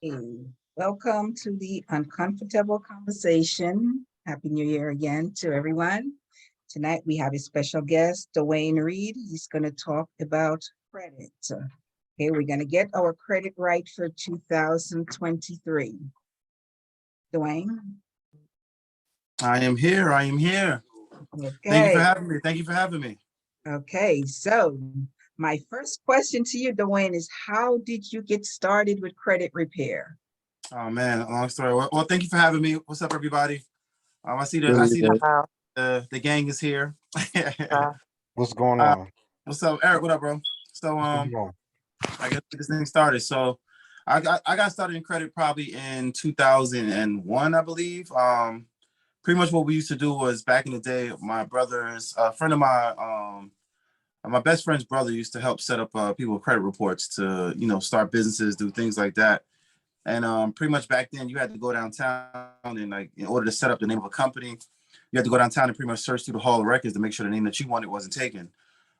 Hey, welcome to the Uncomfortable Conversation. Happy New Year again to everyone. Tonight we have a special guest, Dwayne Reed. He's going to talk about credit. Okay, we're going to get our credit right for 2023. Dwayne? I am here. I am here. Thank you for Okay, having me. Thank you for having me. okay. So my first question to you, Dwayne, is how did you get started with credit repair? Oh man, long story. Well, thank you for having me. What's up, everybody? I see Good that evening. the gang is here. What's going uh, on? what's up, Eric? What up, bro? So What's going on? I guess get this thing started. So I got started in credit probably in 2001, I believe. Pretty much what we used to do was back in the day. My brother's a friend of my best friend's brother used to help set up people with credit reports to start businesses, do things like that. And pretty much back then, you had to go downtown and like in order to set up the name of a company, you had to go downtown and pretty much search through the Hall of Records to make sure the name that you wanted wasn't taken.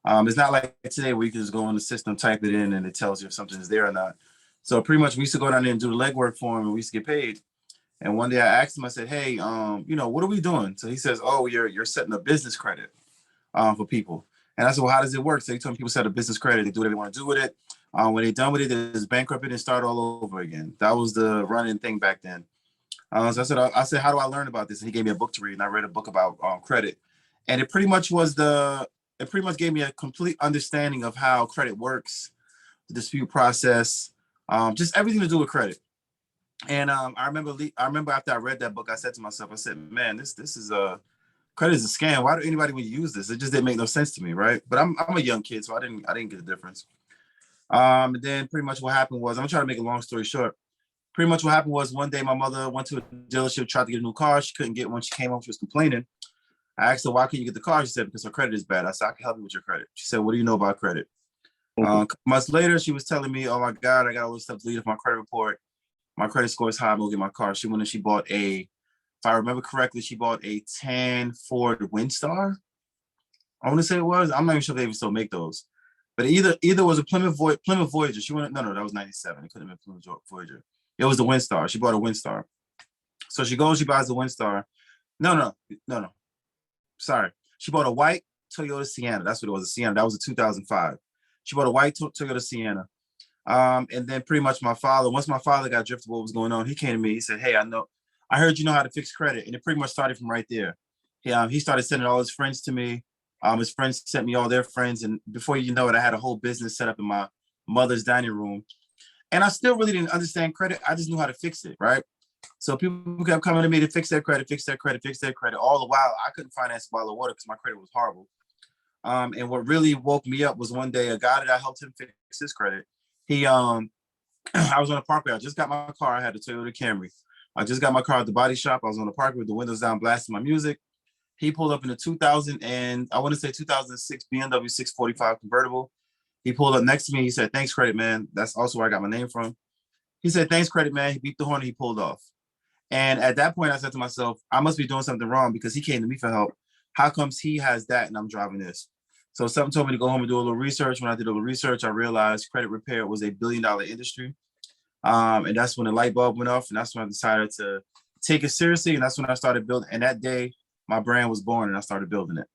It's not like today where you can just go in the system, type it in, and it tells you if something is there or not. So pretty much we used to go down there and do the legwork for him, and we used to get paid. And one day I asked him, I said, "Hey, what are we doing?" So he says, "Oh, you're setting a business credit for people." And I said, "Well, how does it work?" So he told me people set a business credit, they do whatever they want to do with it. When they're done with it, they just bankrupt it and start all over again. That was the running thing back then. So I said, "How do I learn about this?" And he gave me a book to read, and I read a book about credit, and it pretty much gave me a complete understanding of how credit works, the dispute process, just everything to do with credit. And I remember after I read that book, I said to myself, I said, "Man, this is a credit is a scam. Why do anybody want to use this?" It just didn't make no sense to me, right? But I'm a young kid, so I didn't get the difference. And then pretty much what happened was, I'm trying to make a long story short. Pretty much what happened was one day my mother went to a dealership, tried to get a new car. She couldn't get one. She came home, she was complaining. I asked her, "Why can't you get the car?" She said, "Because her credit is bad." I said, "I can help you with your credit." She said, "What do you know about credit?" A couple months later, she was telling me, "Oh my God, I got all this stuff deleted from my credit report. My credit score is high. I'm gonna get my car." She went and she bought if I remember correctly, she bought a tan Ford Windstar. I want to say it was. I'm not even sure if they even still make those. But either was a Plymouth Voyager. She went no, that was '97. It couldn't have been Plymouth Voyager. It was the Windstar. She bought a Windstar. So she goes, she buys the Windstar. No. Sorry. She bought a white Toyota Sienna. That's what it was, a Sienna. That was a 2005. She bought a white Toyota Sienna. And then pretty much once my father got drifted what was going on, he came to me. He said, "Hey, I heard you know how to fix credit." And it pretty much started from right there. He started sending all his friends to me. His friends sent me all their friends. And before you know it, I had a whole business set up in my mother's dining room. And I still really didn't understand credit. I just knew how to fix it, right? So people kept coming to me to fix their credit, fix their credit, fix their credit. All the while, I couldn't finance a bottle of water because my credit was horrible. And what really woke me up was one day a guy that I helped him fix his credit. He I was on the parkway. I just got my car. I had a Toyota Camry. I just got my car at the body shop. I was on the parkway with the windows down, blasting my music. He pulled up in a 2000 and I want to say 2006 BMW 645 convertible. He pulled up next to me. He said, "Thanks, credit man." That's also where I got my name from. He said, "Thanks, credit man." He beeped the horn and he pulled off. And at that point, I said to myself, I must be doing something wrong because he came to me for help. How comes he has that and I'm driving this? So something told me to go home and do a little research. When I did a little research, I realized credit repair was a $1 billion industry. And that's when the light bulb went off. And that's when I decided to take it seriously. And that's when I started building. And that day, my brand was born and I started building it.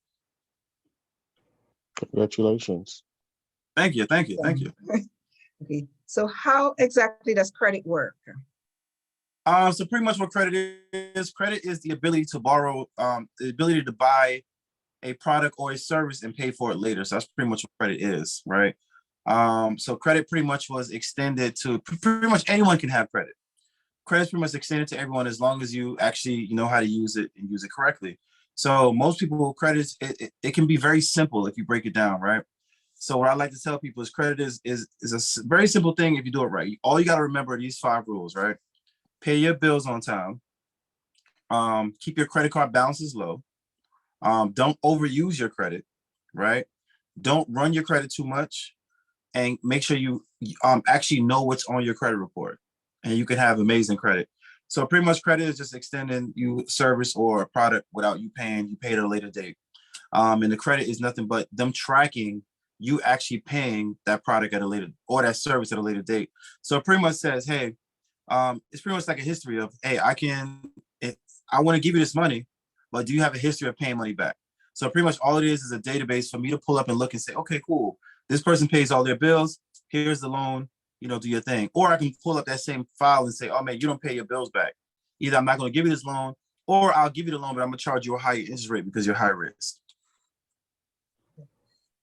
Congratulations. Thank you. Thank you. Thank you. Okay, so how exactly does credit work? So pretty much what credit is the ability to borrow, the ability to buy a product or a service and pay for it later. So that's pretty much what credit is, right? So credit pretty much was extended to pretty much anyone can have credit. Credit's pretty much extended to everyone as long as you actually know how to use it and use it correctly. So most people credit it can be very simple if you break it down, right? So what I like to tell people is credit is a very simple thing if you do it right. All you got to remember are these 5 rules, right? Pay your bills on time. Keep your credit card balances low. Don't overuse your credit, right? Don't run your credit too much, and make sure you actually know what's on your credit report, and you can have amazing credit. So pretty much credit is just extending you service or a product without you paying. You pay at a later date, and the credit is nothing but them tracking you actually paying that product at a later or that service at a later date. So it pretty much says, hey, It's pretty much like a history of, hey, I want to give you this money, but do you have a history of paying money back? So pretty much all it is a database for me to pull up and look and say, okay, cool. This person pays all their bills. Here's the loan, do your thing. Or I can pull up that same file and say, oh man, you don't pay your bills back. Either I'm not going to give you this loan, or I'll give you the loan, but I'm going to charge you a higher interest rate because you're high risk.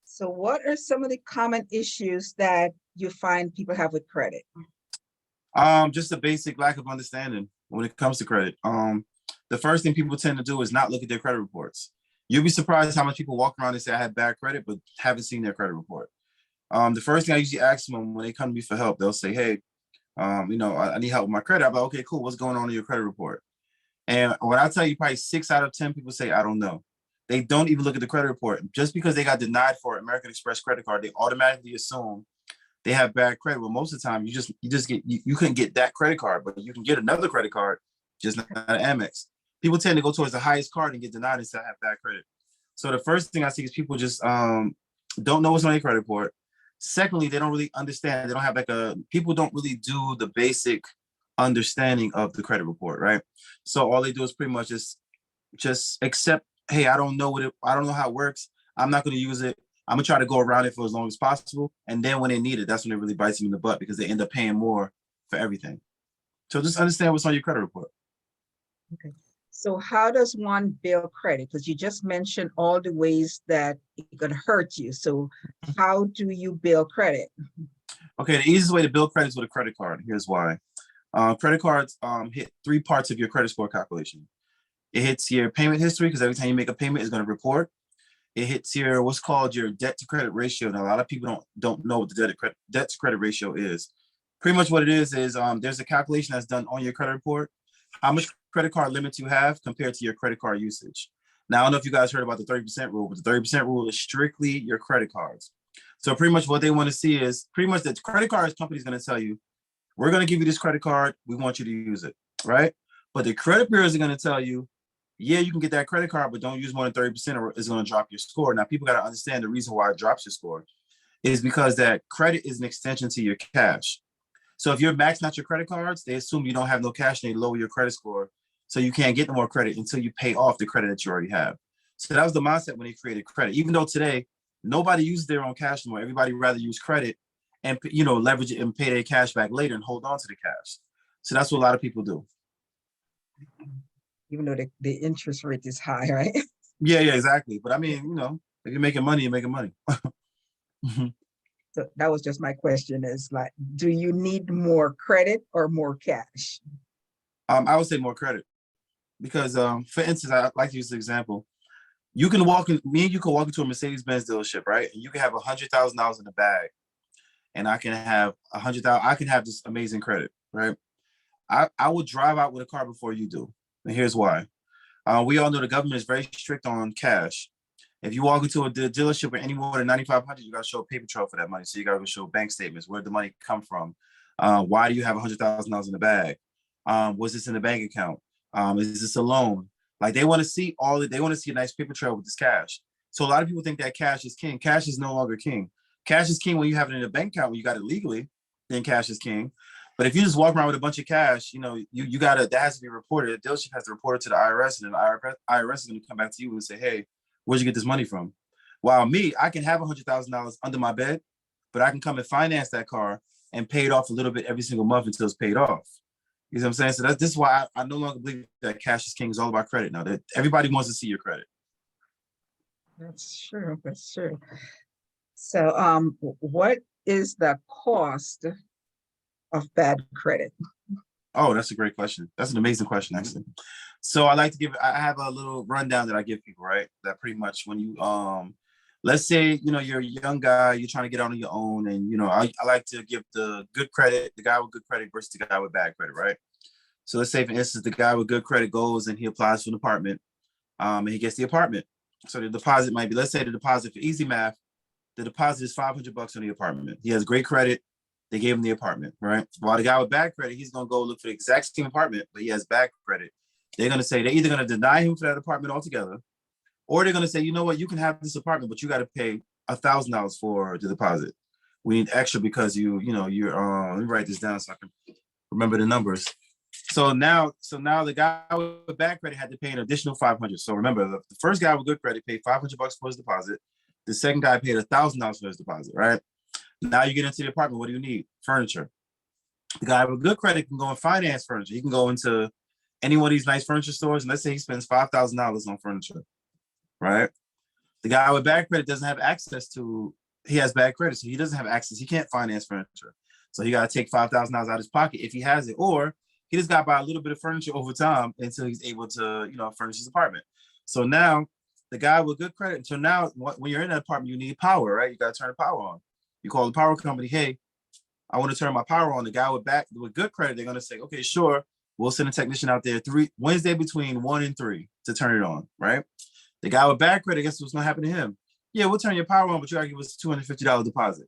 So what are some of the common issues that you find people have with credit? Just a basic lack of understanding when it comes to credit. The first thing people tend to do is not look at their credit reports. You'll be surprised how much people walk around and say I have bad credit, but haven't seen their credit report. The first thing I usually ask them when they come to me for help, they'll say, hey, I need help with my credit. I'm like, okay, cool. What's going on in your credit report? And when I tell you, probably 6 out of 10 people say, I don't know. They don't even look at the credit report. Just because they got denied for American Express credit card, they automatically assume they have bad credit. Well, most of the time, you couldn't get that credit card, but you can get another credit card, just not an Amex. People tend to go towards the highest card and get denied and say I have bad credit. So the first thing I see is people just don't know what's on their credit report. Secondly, they don't really understand. They don't have people don't really do the basic understanding of the credit report, right? So all they do is pretty much just accept, hey, I don't know how it works. I'm not going to use it. I'm gonna try to go around it for as long as possible. And then when they need it, that's when it really bites them in the butt because they end up paying more for everything. So just understand what's on your credit report. Okay. So how does one build credit? Because you just mentioned all the ways that it could hurt you. So how do you build credit? Okay, the easiest way to build credit is with a credit card. Here's why. Credit cards hit 3 parts of your credit score calculation. It hits your payment history because every time you make a payment, it's going to report. It hits your what's called your debt to credit ratio. Now, a lot of people don't know what the debt to credit ratio is. Pretty much what it is there's a calculation that's done on your credit report, how much credit card limits you have compared to your credit card usage. Now, I don't know if you guys heard about the 30% rule, but the 30% rule is strictly your credit cards. So pretty much what they want to see is pretty much the credit card company is going to tell you, we're going to give you this credit card. We want you to use it, right? But the credit bureaus are going to tell you, yeah, you can get that credit card, but don't use more than 30% or it's going to drop your score. Now, people got to understand the reason why it drops your score is because that credit is an extension to your cash. So if you're maxing out your credit cards, they assume you don't have no cash and they lower your credit score. So you can't get no more credit until you pay off the credit that you already have. So that was the mindset when they created credit. Even though today, nobody uses their own cash anymore. Everybody rather use credit and, leverage it and pay their cash back later and hold on to the cash. So that's what a lot of people do. Even though the interest rate is high, right? Yeah, exactly. But I mean, if you're making money, you're making money. So that was just my question is like, do you need more credit or more cash? I would say more credit because, for instance, I like to use an example. You can walk into a Mercedes-Benz dealership, right? And you can have $100,000 in the bag and I can have $100,000. I can have this amazing credit, right? I will drive out with a car before you do. And here's why. We all know the government is very strict on cash. If you walk into a dealership with any more than 9,500, you got to show a paper trail for that money. So you got to show bank statements. Where did the money come from? Why do you have $100,000 in the bag? Was this in the bank account? Is this a loan? Like they want to see they want to see a nice paper trail with this cash. So a lot of people think that cash is king. Cash is no longer king. Cash is king when you have it in a bank account, when you got it legally, then cash is king. But if you just walk around with a bunch of cash, you gotta, that has to be reported. The dealership has to report it to the IRS, and then the IRS is gonna come back to you and say, hey, where'd you get this money from? While me, I can have $100,000 under my bed, but I can come and finance that car and pay it off a little bit every single month until it's paid off. You know what I'm saying? So this is why I no longer believe that cash is king. It's all about credit now. That everybody wants to see your credit. That's true. That's true. So, what is the cost of bad credit? Oh, that's a great question. That's an amazing question, actually. So I have a little rundown that I give people, right? That pretty much when you, let's say, you're a young guy, you're trying to get out on your own. And, I like to give the good credit, the guy with good credit versus the guy with bad credit, right? So let's say, for instance, the guy with good credit goes and he applies for an apartment and he gets the apartment. So the deposit might be, let's say the deposit for easy math, the deposit is $500 on the apartment. He has great credit. They gave him the apartment, right? While the guy with bad credit, he's going to go look for the exact same apartment, but he has bad credit. They're either going to deny him for that apartment altogether, or they're going to say, you know what, you can have this apartment, but you got to pay $1,000 for the deposit. We need extra because you're, let me write this down so I can Remember the numbers. So now the guy with bad credit had to pay an additional $500. So remember, the first guy with good credit paid $500 for his deposit. The second guy paid $1,000 for his deposit, right? Now you get into the apartment. What do you need? Furniture. The guy with good credit can go and finance furniture. He can go into any one of these nice furniture stores, and let's say he spends $5,000 on furniture, right? The guy with bad credit doesn't have access to. He has bad credit, so he doesn't have access. He can't finance furniture, so he got to take $5,000 out of his pocket if he has it, or he just got to buy a little bit of furniture over time until he's able to, furnish his apartment. So now the guy with good credit. So now when you're in an apartment, you need power, right? You got to turn the power on. You call the power company. Hey, I want to turn my power on. The guy with good credit, they're gonna say, okay, sure. We'll send a technician out there Wednesday between 1 and 3 to turn it on, right? The guy with bad credit, guess what's gonna happen to him? Yeah, we'll turn your power on, but you gotta give us a $250 deposit.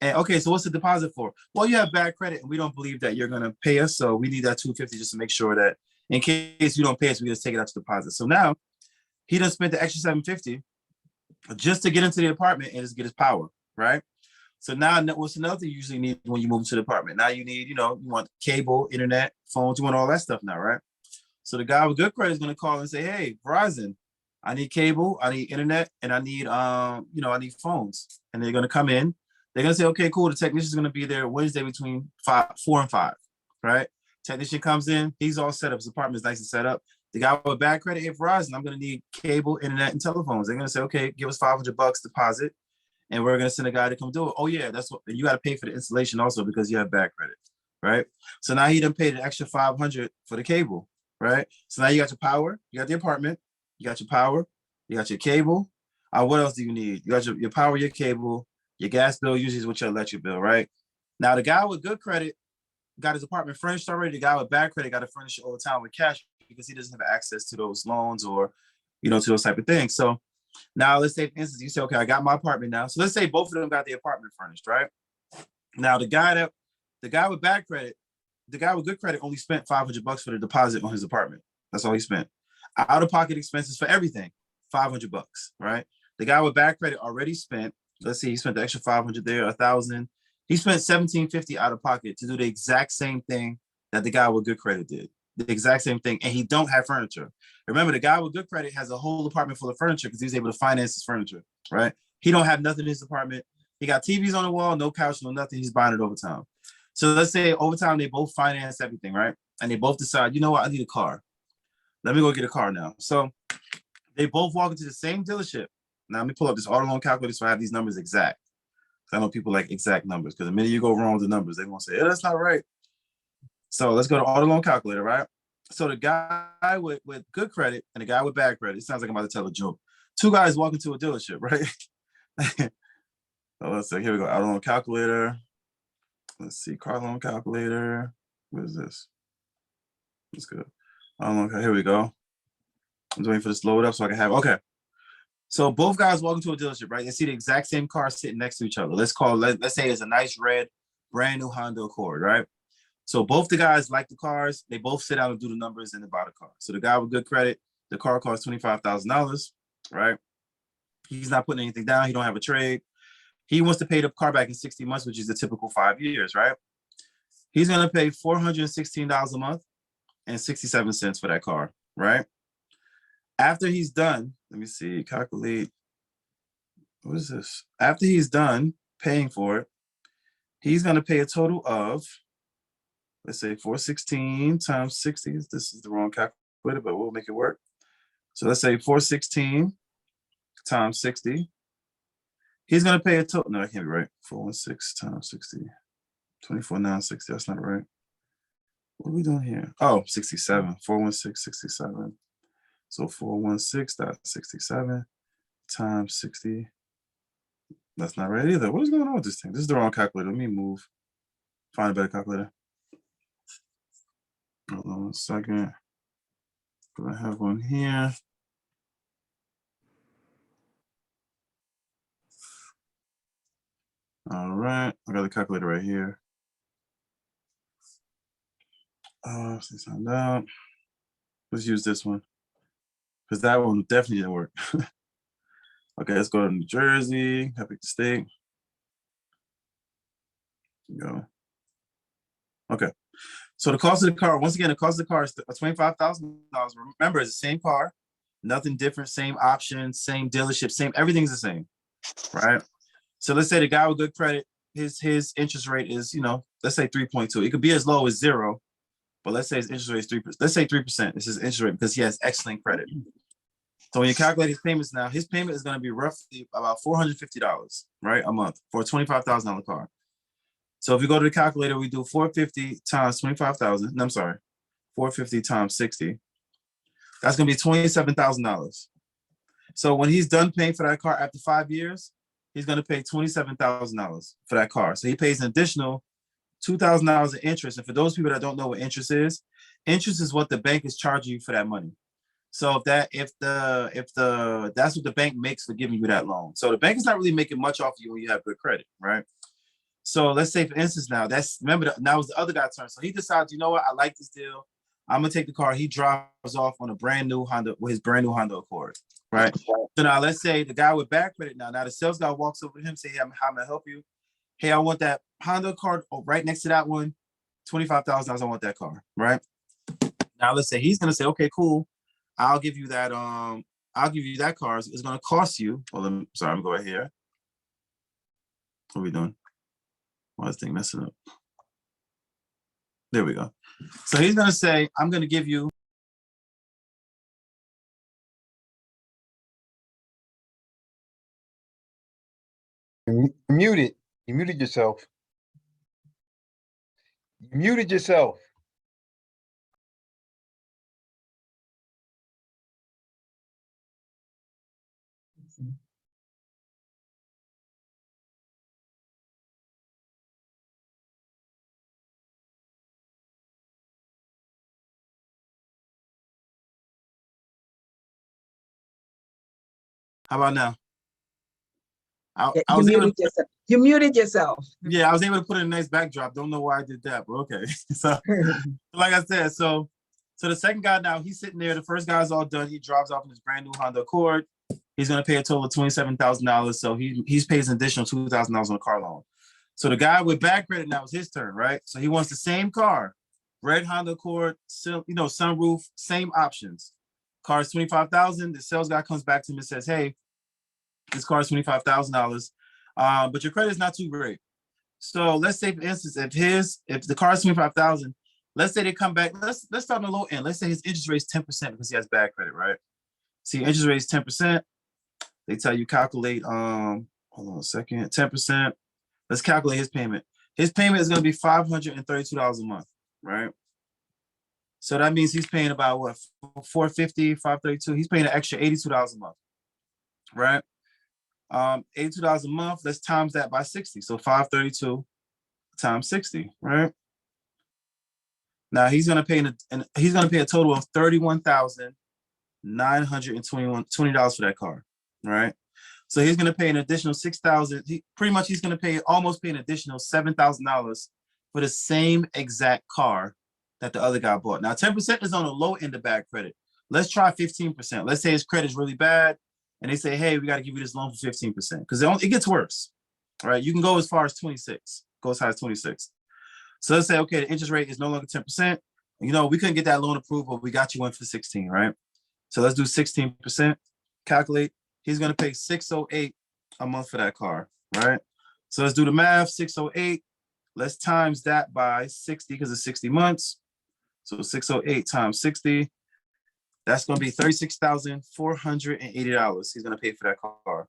And okay, so what's the deposit for? Well, you have bad credit, and we don't believe that you're gonna pay us, so we need that $250 just to make sure that in case you don't pay us, we just take it out to deposit. So now he done spent the extra $750 just to get into the apartment and just get his power, right? So now what's another thing you usually need when you move to the apartment? Now you need, you want cable, internet, phones, you want all that stuff now, right? So the guy with good credit is going to call and say, hey, Verizon, I need cable, I need internet, and I need, I need phones. And they're going to come in. They're going to say, okay, cool. The technician's going to be there Wednesday between 4 and 5, right? Technician comes in. He's all set up. His apartment is nice and set up. The guy with bad credit, hey, Verizon, I'm going to need cable, internet, and telephones. They're going to say, okay, give us $500 deposit. And we're gonna send a guy to come do it. Oh yeah, that's what you got to pay for the installation also because you have bad credit, right? So now he done paid an extra $500 for the cable, right? So now you got your power, you got the apartment, you got your power, you got your cable. What else do you need? You got your power, your cable, your gas bill usually is with your electric bill, right? Now the guy with good credit got his apartment furnished already. The guy with bad credit got to furnish it all the time with cash because he doesn't have access to those loans or, to those type of things. So now let's say, for instance, you say, okay, I got my apartment now. So let's say both of them got the apartment furnished, right? Now the guy with bad credit, the guy with good credit only spent $500 for the deposit on his apartment. That's all he spent. Out of pocket expenses for everything, $500, right? The guy with bad credit already spent. Let's see, he spent the extra $500 there, $1,000. He spent $1,750 out of pocket to do the exact same thing that the guy with good credit did. The exact same thing, and he don't have furniture. Remember, the guy with good credit has a whole apartment full of furniture because he's able to finance his furniture, right? He don't have nothing in his apartment. He got TVs on the wall, no couch, no nothing. He's buying it over time. So let's say over time they both finance everything, right? And they both decide, you know what, I need a car. Let me go get a car now. So they both walk into the same dealership. Now let me pull up this auto loan calculator so I have these numbers exact. I know people like exact numbers because the minute you go wrong with the numbers, they're gonna say, "Yeah, that's not right." So let's go to auto loan calculator, right? So the guy with good credit and the guy with bad credit, it sounds like I'm about to tell a joke. Two guys walk into a dealership, right? So let's see, here we go, auto loan calculator. Let's see, car loan calculator. What is this? That's good. Here we go. I'm waiting for this to load up so I can have, okay. So both guys walk into a dealership, right? They see the exact same car sitting next to each other. Let's say it's a nice red, brand new Honda Accord, right? So both the guys like the cars. They both sit down and do the numbers and they buy the car. So the guy with good credit, the car costs $25,000, right? He's not putting anything down. He don't have a trade. He wants to pay the car back in 60 months, which is the typical 5 years, right? He's going to pay $416 a month and 67 cents for that car, right? After he's done, let me see, calculate. What is this? After he's done paying for it, he's going to pay a total of, let's say 416 times 60. This is the wrong calculator, but we'll make it work. So let's say 416 times 60. He's going to pay a total. No, that can't be right. 416 times 60. 24,960. That's not right. What are we doing here? Oh, 67. 416, 67. So 416.67 times 60. That's not right either. What is going on with this thing? This is the wrong calculator. Let me move. Find a better calculator. Hold on 1 second. I have one here. All right. I got the calculator right here. Let's find out. Let's use this one. Because that one definitely didn't work. Okay, let's go to New Jersey. Pick the state. Go. Okay. So the cost of the car, once again, the cost of the car is $25,000. Remember, it's the same car, nothing different, same options, same dealership, same, everything's the same, right? So let's say the guy with good credit, his interest rate is, let's say 3.2. It could be as low as 0, but let's say his interest rate is 3%. Let's say 3% is his interest rate because he has excellent credit. So when you calculate his payments now, his payment is going to be roughly about $450, right, a month for a $25,000 car. So if you go to the calculator, we do 450 times 25,000. No, I'm sorry, 450 times 60. That's going to be $27,000. So when he's done paying for that car after 5 years, he's going to pay $27,000 for that car. So he pays an additional $2,000 in interest. And for those people that don't know what interest is what the bank is charging you for that money. So that's what the bank makes for giving you that loan. So the bank is not really making much off of you when you have good credit, right? So let's say, for instance, now now it's the other guy's turn. So he decides, you know what, I like this deal. I'm gonna take the car. He drives off on a brand new Honda with his brand new Honda Accord, right? So now let's say the guy with bad credit now the sales guy walks over to him, say, hey, how may I help you? Hey, I want that Honda Accord right next to that one, $25,000. I want that car, right? Now let's say he's gonna say, okay, cool. I'll give you that. I'll give you that car. It's gonna cost you. Well, I'm gonna go right here. What are we doing? Why is this thing messing up? There we go. So he's gonna say, I'm gonna give you. You muted. You muted yourself. You muted yourself. How about now? I You was able muted yourself. You muted yourself. I was able to put in a nice backdrop. Don't know why I did that, but okay. So like I said, so the second guy now, he's sitting there. The first guy's all done. He drives off in his brand new Honda Accord. He's gonna pay a total of $27,000. So he's pays an additional $2,000 on a car loan. So the guy with bad credit now is his turn, right? So he wants the same car, red Honda Accord, sunroof, same options. Car is $25,000. The sales guy comes back to him and says, hey, this car is $25,000, but your credit is not too great. So let's say, for instance, if the car is $25,000, let's say they come back. Let's start on the low end. Let's say his interest rate is 10% because he has bad credit, right? See, interest rate is 10%. They tell you calculate. Hold on a second. 10%. Let's calculate his payment. His payment is going to be $532 a month, right? So that means he's paying about what, $450, $532. He's paying an extra $82 a month, right? $82 a month. Let's times that by 60. So 532 times 60, right? Now he's gonna pay a total of $31,920 for that car, right? So he's gonna pay an additional $6,000. He's gonna almost pay an additional $7,000 for the same exact car that the other guy bought. Now 10% is on the low end of bad credit. Let's try 15%. Let's say his credit is really bad, and they say, hey, we got to give you this loan for 15% because it gets worse, right? You can go as far as 26, go as high as 26. So let's say, okay, the interest rate is no longer 10%. We couldn't get that loan approved, but we got you in for 16, right? So let's do 16%. Calculate. He's going to pay $608 a month for that car, right? So let's do the math. 608. Let's times that by 60 because it's 60 months. So 608 times 60. That's going to be $36,480 he's going to pay for that car,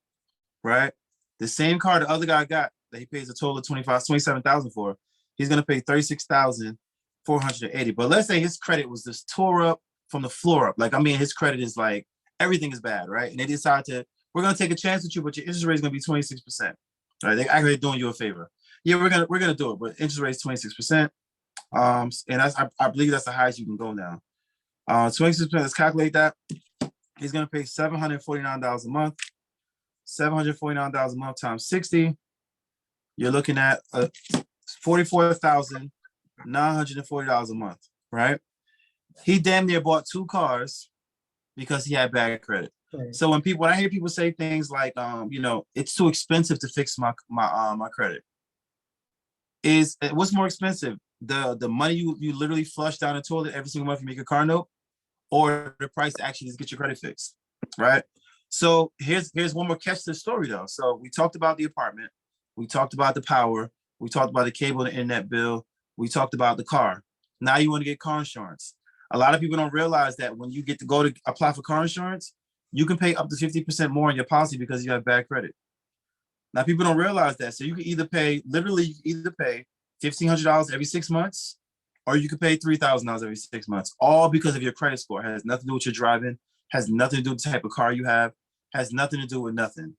right? The same car the other guy got that he pays a total of $27,000 for, he's going to pay $36,480. But let's say his credit was just tore up from the floor up. His credit is like, everything is bad, right? And they decide we're going to take a chance with you, but your interest rate is going to be 26%, right? They're actually doing you a favor. Yeah, we're going to do it, but interest rate is 26%. And I believe that's the highest you can go now. 26%, let's calculate that. He's going to pay $749 a month. $749 a month times 60. You're looking at $44,940 a month, right? He damn near bought 2 cars because he had bad credit. Right. So when I hear people say things like, it's too expensive to fix my credit, what's more expensive? the money you literally flush down the toilet every single month you make a car note, or the price to actually just get your credit fixed, right? So here's one more catch to the story though. So we talked about the apartment, we talked about the power, we talked about the cable and internet bill, we talked about the car. Now you want to get car insurance. A lot of people don't realize that when you get to go to apply for car insurance, you can pay up to 50% more on your policy because you have bad credit. Now people don't realize that. So you can either pay, literally you can either pay $1,500 every 6 months, or you could pay $3,000 every 6 months, all because of your credit score. It has nothing to do with your driving, has nothing to do with the type of car you have, has nothing to do with nothing,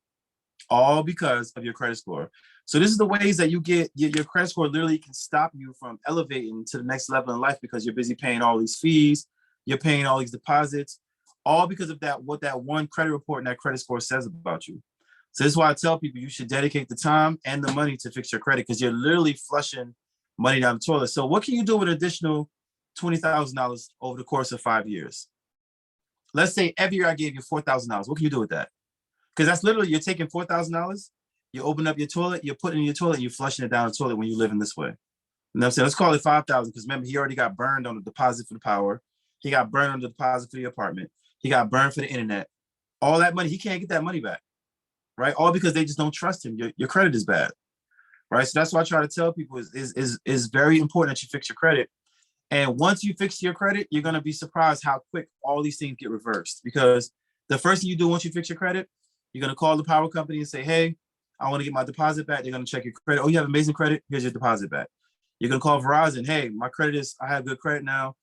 all because of your credit score. So this is the ways that you get your credit score literally can stop you from elevating to the next level in life because you're busy paying all these fees, you're paying all these deposits, all because of that, what that one credit report and that credit score says about you. So this is why I tell people you should dedicate the time and the money to fix your credit, because you're literally flushing money down the toilet. So what can you do with an additional $20,000 over the course of 5 years? Let's say every year I gave you $4,000. What can you do with that? Because that's literally, you're taking $4,000, you open up your toilet, you're putting it in your toilet, and you're flushing it down the toilet when you live in this way. You know what I'm saying? Let's call it 5,000, because remember, he already got burned on the deposit for the power. He got burned on the deposit for the apartment. He got burned for the internet. All that money, he can't get that money back, right? All because they just don't trust him. Your credit is bad, right? So that's why I try to tell people is very important that you fix your credit. And once you fix your credit, you're going to be surprised how quick all these things get reversed. Because the first thing you do once you fix your credit, you're going to call the power company and say, hey, I want to get my deposit back. They're going to check your credit. Oh, you have amazing credit. Here's your deposit back. You're going to call Verizon. Hey, my credit I have good credit now.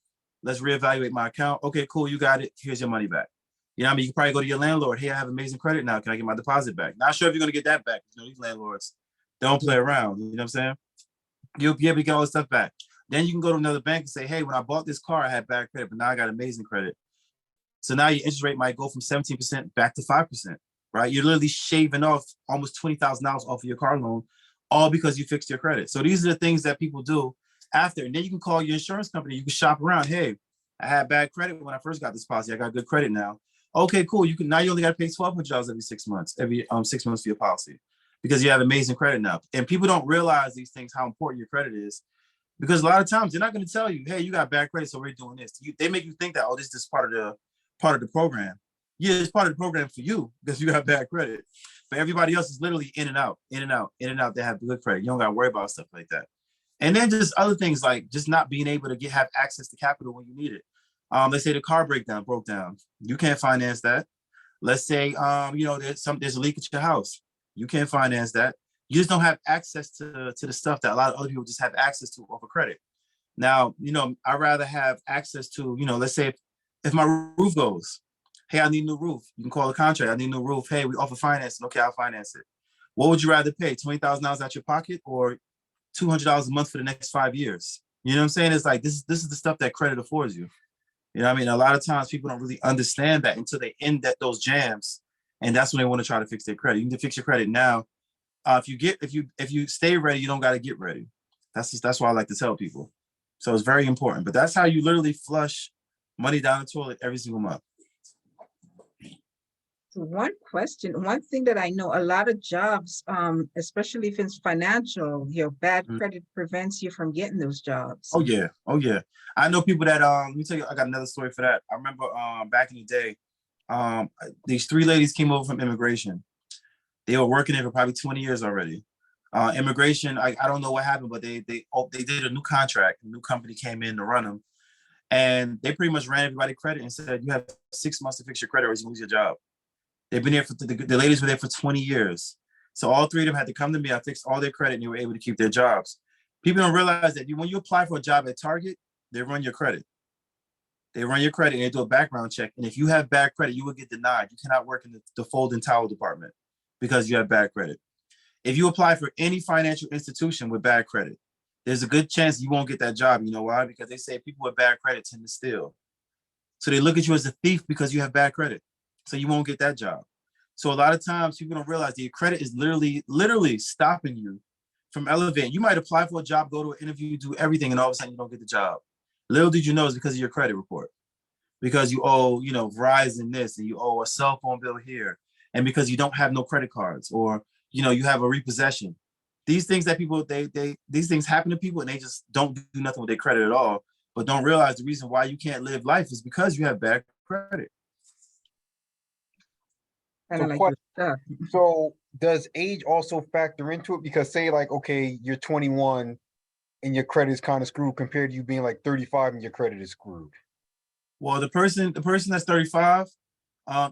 Let's reevaluate my account. Okay, cool. You got it. Here's your money back. You know what I mean? You can probably go to your landlord. Hey, I have amazing credit now. Can I get my deposit back? Not sure if you're going to get that back. You know, these landlords, they don't play around. You know what I'm saying? You'll be able to get all this stuff back. Then you can go to another bank and say, hey, when I bought this car, I had bad credit, but now I got amazing credit. So now your interest rate might go from 17% back to 5%, right? You're literally shaving off almost $20,000 off of your car loan, all because you fixed your credit. So these are the things that people do after. And then you can call your insurance company. You can shop around. Hey, I had bad credit when I first got this policy. I got good credit now. Okay, cool. Now you only got to pay $1,200 every 6 months, every 6 months for your policy, because you have amazing credit now. And people don't realize these things, how important your credit is. Because a lot of times they're not going to tell you, hey, you got bad credit, so we're doing this. They make you think that, oh, this is part of the program. Yeah, it's part of the program for you because you got bad credit. But everybody else is literally in and out, in and out, in and out. They have good credit. You don't got to worry about stuff like that. And then just other things like just not being able to have access to capital when you need it. Let's say the car broke down. You can't finance that. Let's say there's a leak at your house. You can't finance that. You just don't have access to the stuff that a lot of other people just have access to over credit. Now, I'd rather have access to, let's say if my roof goes, hey, I need a new roof. You can call the contractor. I need a new roof. Hey, we offer financing. Okay, I'll finance it. What would you rather pay? $20,000 out your pocket or $200 a month for the next 5 years? You know what I'm saying? It's like, this is the stuff that credit affords you. You know what I mean? A lot of times people don't really understand that until they end those jams. And that's when they want to try to fix their credit. You need to fix your credit now. If you stay ready, you don't got to get ready. That's why I like to tell people. So it's very important. But that's how you literally flush money down the toilet every single month. So one thing that I know, a lot of jobs, especially if it's financial, your bad credit prevents you from getting those jobs. Oh yeah. I know people that let me tell you, I got another story for that. I remember back in the day, these 3 ladies came over from immigration. They were working there for probably 20 years already. Immigration, I don't know what happened, but they did a new contract. A new company came in to run them. And they pretty much ran everybody credit and said, you have 6 months to fix your credit or you lose your job. They've been there the ladies were there for 20 years. So all 3 of them had to come to me. I fixed all their credit and they were able to keep their jobs. People don't realize that when you apply for a job at Target, they run your credit. They run your credit and they do a background check. And if you have bad credit, you will get denied. You cannot work in the fold and towel department because you have bad credit. If you apply for any financial institution with bad credit, there's a good chance you won't get that job. You know why? Because they say people with bad credit tend to steal. So they look at you as a thief because you have bad credit. So you won't get that job. So a lot of times people don't realize that your credit is literally stopping you from elevating. You might apply for a job, go to an interview, do everything, and all of a sudden you don't get the job. Little did you know it's because of your credit report. Because you owe, Verizon this, and you owe a cell phone bill here. And because you don't have no credit cards, or, you have a repossession. these things that people, these things happen to people and they just don't do nothing with their credit at all, but don't realize the reason why you can't live life is because you have bad credit. Kind So, of like your stuff. so does age also factor into it? Because say like, okay, you're 21 and your credit is kind of screwed compared to you being like 35 and your credit is screwed. Well, the person that's 35,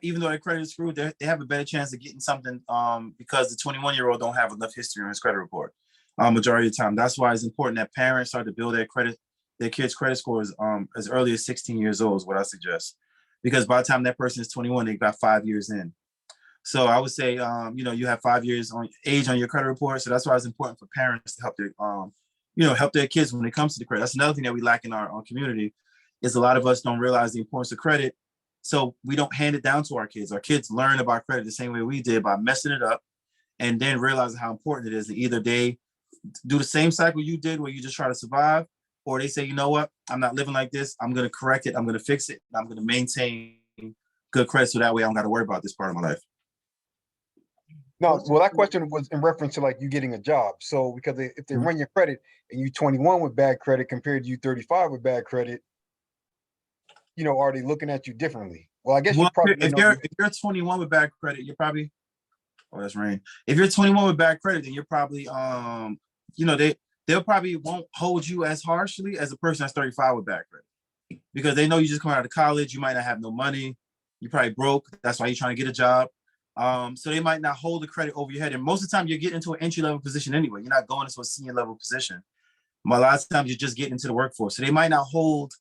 even though their credit is screwed, they have a better chance of getting something because the 21-year-old don't have enough history on his credit report. Majority of the time. That's why it's important that parents start to build their kids' credit scores as early as 16 years old is what I suggest. Because by the time that person is 21, they got 5 years in. So I would say, you have 5 years on age on your credit report. So that's why it's important for parents to help their kids when it comes to the credit. That's another thing that we lack in our community is a lot of us don't realize the importance of credit. So we don't hand it down to our kids. Our kids learn about credit the same way we did by messing it up and then realizing how important it is. And either they do the same cycle you did where you just try to survive, or they say, you know what, I'm not living like this. I'm going to correct it. I'm going to fix it. I'm going to maintain good credit so that way I don't got to worry about this part of my life. No, well, that question was in reference to like you getting a job. So because if they run your credit and you 21 with bad credit compared to you 35 with bad credit, are they looking at you differently? Well, I guess you probably if you're 21 with bad credit, you're probably that's rain. If you're 21 with bad credit, then you're probably they'll probably won't hold you as harshly as a person that's 35 with bad credit because they know you just come out of college, you might not have no money, you probably broke. That's why you're trying to get a job. So they might not hold the credit over your head. And most of the time you're getting into an entry-level position anyway. You're not going into a senior level position. A lot of times you're just getting into the workforce. So they might not hold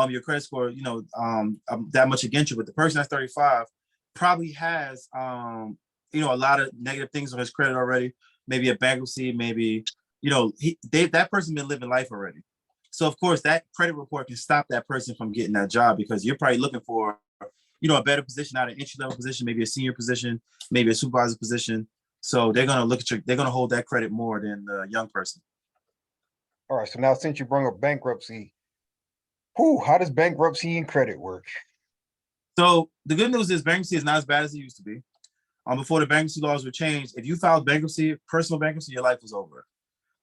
your credit score, that much against you. But the person that's 35 probably has, a lot of negative things on his credit already. Maybe a bankruptcy, maybe, that person been living life already. So of course that credit report can stop that person from getting that job because you're probably looking for a better position, not an entry-level position, maybe a senior position, maybe a supervisor position. So they're going to they're going to hold that credit more than the young person. All right. So now since you brought up bankruptcy, how does bankruptcy and credit work? So the good news is bankruptcy is not as bad as it used to be. Before the bankruptcy laws were changed, if you filed bankruptcy, personal bankruptcy, your life was over.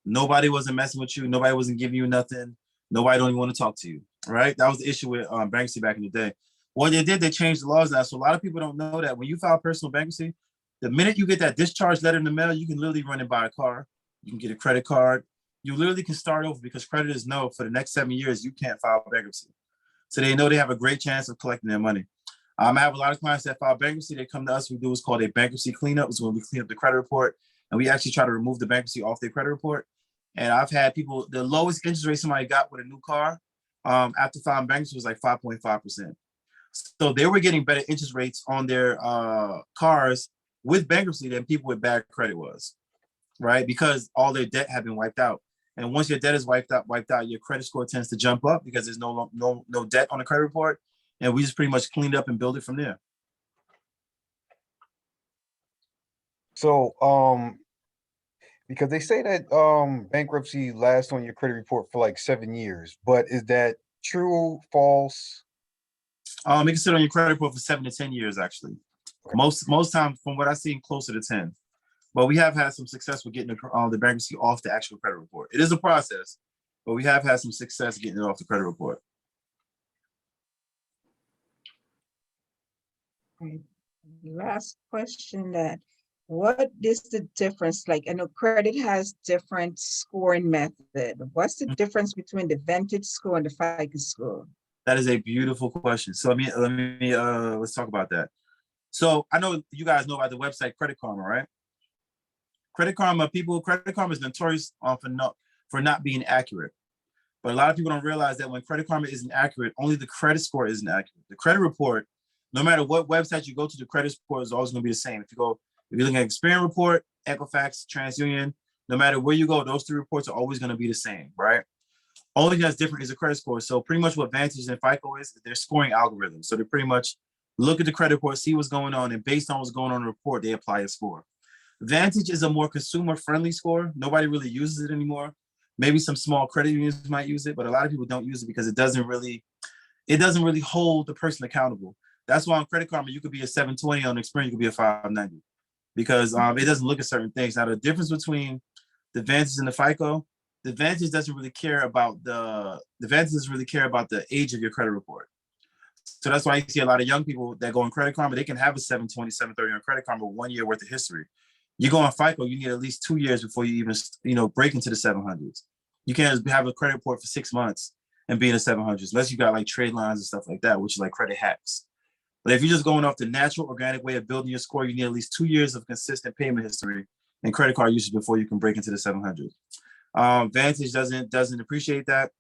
Nobody wasn't messing with you. Nobody wasn't giving you nothing. Nobody don't even want to talk to you, right? That was the issue with bankruptcy back in the day. What they did, they changed the laws now. So a lot of people don't know that when you file personal bankruptcy, the minute you get that discharge letter in the mail, you can literally run and buy a car. You can get a credit card. You literally can start over because creditors know for the next 7 years, you can't file bankruptcy. So they know they have a great chance of collecting their money. I have a lot of clients that file bankruptcy. They come to us. We do what's called a bankruptcy cleanup. It's when we clean up the credit report and we actually try to remove the bankruptcy off their credit report. And I've had people, the lowest interest rate somebody got with a new car after filing bankruptcy was like 5.5%. So they were getting better interest rates on their cars with bankruptcy than people with bad credit was, right? Because all their debt had been wiped out. And once your debt is wiped out, your credit score tends to jump up because there's no debt on the credit report. And we just pretty much cleaned up and build it from there. So, because they say that bankruptcy lasts on your credit report for like 7 years, but is that true, false? It can sit on your credit report for 7 to 10 years, actually. Okay. Most times, from what I've seen, closer to 10. But we have had some success with getting the bankruptcy off the actual credit report. It is a process, but we have had some success getting it off the credit report. Last question, what is the difference? Like, I know credit has different scoring method. What's the difference between the Vantage score and the FICO score? That is a beautiful question. So let's talk about that. So I know you guys know about the website Credit Karma, right? Credit Karma is notorious for not being accurate. But a lot of people don't realize that when Credit Karma isn't accurate, only the credit score isn't accurate. The credit report, no matter what website you go to, the credit score is always going to be the same. If you're looking at Experian report, Equifax, TransUnion, no matter where you go, those three reports are always going to be the same, right? Only thing that's different is the credit score. So pretty much what Vantage and FICO is they're scoring algorithms. So they pretty much look at the credit report, see what's going on, and based on what's going on in the report, they apply a score. Vantage is a more consumer-friendly score. Nobody really uses it anymore. Maybe some small credit unions might use it, but a lot of people don't use it because it doesn't really hold the person accountable. That's why on Credit Karma, you could be a 720, on Experian, you could be a 590 because it doesn't look at certain things. Now, the difference between the Vantage and the FICO, the Vantage doesn't really care about the Vantage doesn't really care about the age of your credit report. So that's why you see a lot of young people that go in Credit Karma, they can have a 720, 730 on Credit Karma, 1 year worth of history. You go on FICO, you need at least 2 years before you even, break into the 700s. You can't have a credit report for 6 months and be in the 700s, unless you got like trade lines and stuff like that, which is like credit hacks. But if you're just going off the natural, organic way of building your score, you need at least 2 years of consistent payment history and credit card usage before you can break into the 700. Vantage doesn't appreciate that.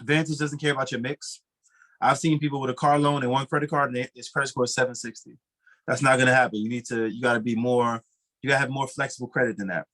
Vantage doesn't care about your mix. I've seen people with a car loan and one credit card, and its credit score is 760. That's not going to happen. You got to be more, you got to have more flexible credit than that.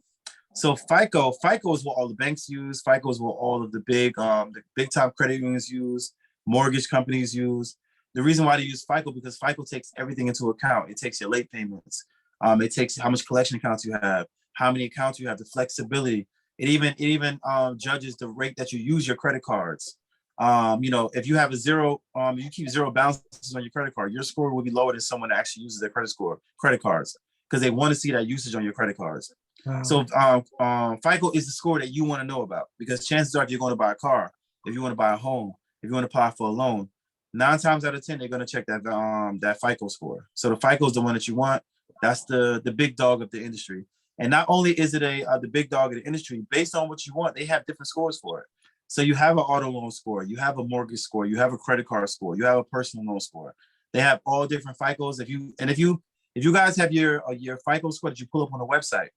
So FICO is what all the banks use. FICO is what all of the big time credit unions use, mortgage companies use. The reason why they use FICO, because FICO takes everything into account. It takes your late payments. It takes how much collection accounts you have, how many accounts you have, the flexibility. It even judges the rate that you use your credit cards. If you have you keep zero balances on your credit card, your score will be lower than someone that actually uses their credit cards, because they want to see that usage on your credit cards. Wow. So FICO is the score that you want to know about, because chances are if you're going to buy a car, if you want to buy a home, if you want to apply for a loan, 9 times out of 10, they're going to check that FICO score. So the FICO is the one that you want. That's the big dog of the industry. And not only is it the big dog of the industry, based on what you want, they have different scores for it. So you have an auto loan score, you have a mortgage score, you have a credit card score, you have a personal loan score. They have all different FICOs. If you guys have your FICO score that you pull up on the website,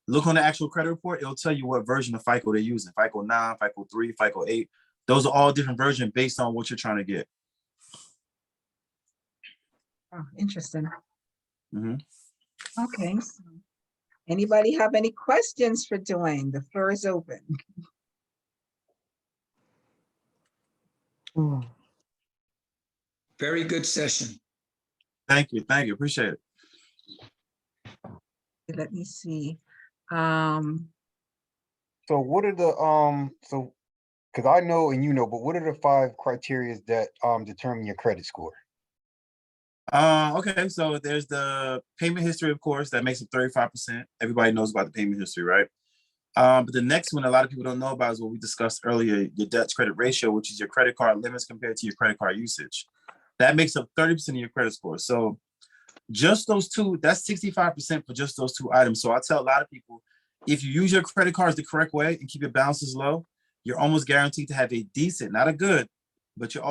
look on the actual credit report, it'll tell you what version of FICO they're using. FICO 9, FICO 3, FICO 8. Those are all different versions based on what you're trying to get. Oh, interesting. Mm-hmm. Okay. So anybody have any questions for Dwayne? The floor is open. Very good session. Thank you. Appreciate it. Let me see. So what are the because I know and you know, but what are the 5 criteria that determine your credit score? Okay, so there's the payment history, of course, that makes it 35%. Everybody knows about the payment history, right? But the next one a lot of people don't know about is what we discussed earlier, your debt to credit ratio, which is your credit card limits compared to your credit card usage. That makes up 30% of your credit score. So just those two, that's 65% for just those 2 items. So I tell a lot of people, if you use your credit cards the correct way and keep your balances low, you're almost guaranteed to have a decent, not a good, but you're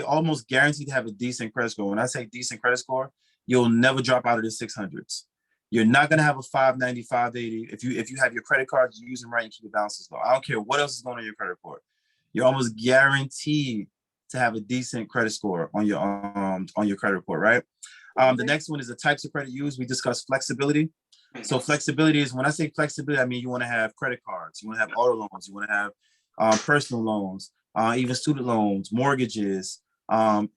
almost guaranteed to have a decent credit score. When I say decent credit score, you'll never drop out of the 600s. You're not going to have a 590, 580. If you have your credit cards, you use them right and keep your balances low. I don't care what else is going on your credit report. You're almost guaranteed to have a decent credit score on your credit report, right? The next one is the types of credit used. We discussed flexibility. So flexibility is, when I say flexibility, I mean you want to have credit cards, you want to have auto loans, you want to have personal loans, even student loans, mortgages,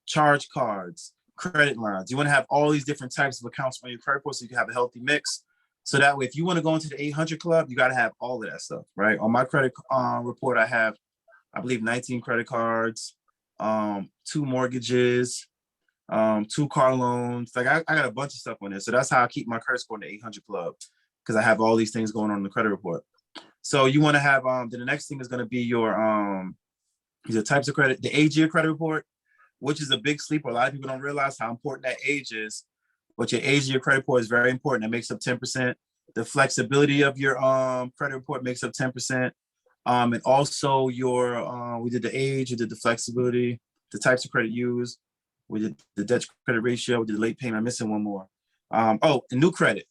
charge cards, credit lines. You want to have all these different types of accounts on your credit report so you can have a healthy mix. So that way, if you want to go into the 800 club, you got to have all of that stuff, right? On my credit report, I have, I believe, 19 credit cards, 2 mortgages, 2 car loans. Like I got a bunch of stuff on there. So that's how I keep my credit score in the 800 club, because I have all these things going on in the credit report. So you want to have, then the next thing is going to be your types of credit, the age of your credit report, which is a big sleeper. A lot of people don't realize how important that age is, but your age of your credit report is very important. It makes up 10%. The flexibility of your credit report makes up 10%. And also your, we did the age, we did the flexibility, the types of credit used, we did the debt to credit ratio, we did the late payment. I'm missing one more. The new credit.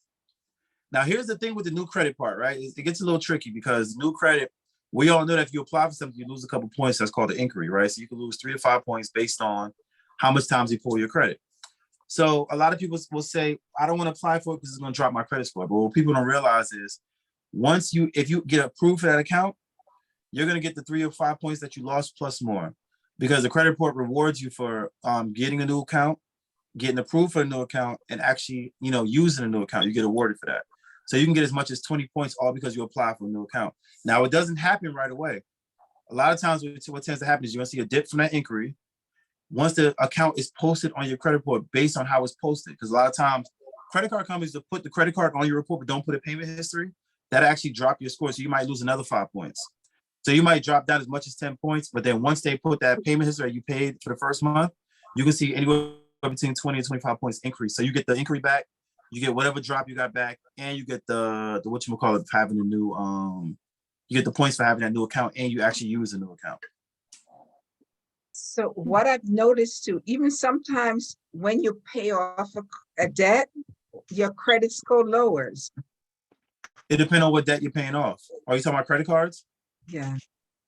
Now here's the thing with the new credit part, right? It gets a little tricky, because new credit, we all know that if you apply for something, you lose a couple points. That's called the inquiry, right? So you can lose 3 to 5 points based on how much times you pull your credit. So a lot of people will say, I don't want to apply for it because it's going to drop my credit score. But what people don't realize is, if you get approved for that account, you're going to get the 3 or 5 points that you lost plus more, because the credit report rewards you for getting a new account, getting approved for a new account, and actually, using a new account. You get awarded for that. So you can get as much as 20 points all because you apply for a new account. Now, it doesn't happen right away. A lot of times what tends to happen is you're going to see a dip from that inquiry once the account is posted on your credit report based on how it's posted. Because a lot of times credit card companies will put the credit card on your report but don't put a payment history. that actually drop your score. So you might lose another 5 points. So you might drop down as much as 10 points, but then once they put that payment history that you paid for the first month, you can see anywhere between 20 and 25 points increase. So you get the inquiry back, you get whatever drop you got back, and you get the whatchamacallit, having a new you get the points for having that new account, and you actually use a new account. So what I've noticed too, even sometimes when you pay off a debt, your credit score lowers. It depends on what debt you're paying off. Are you talking about credit cards? Yeah.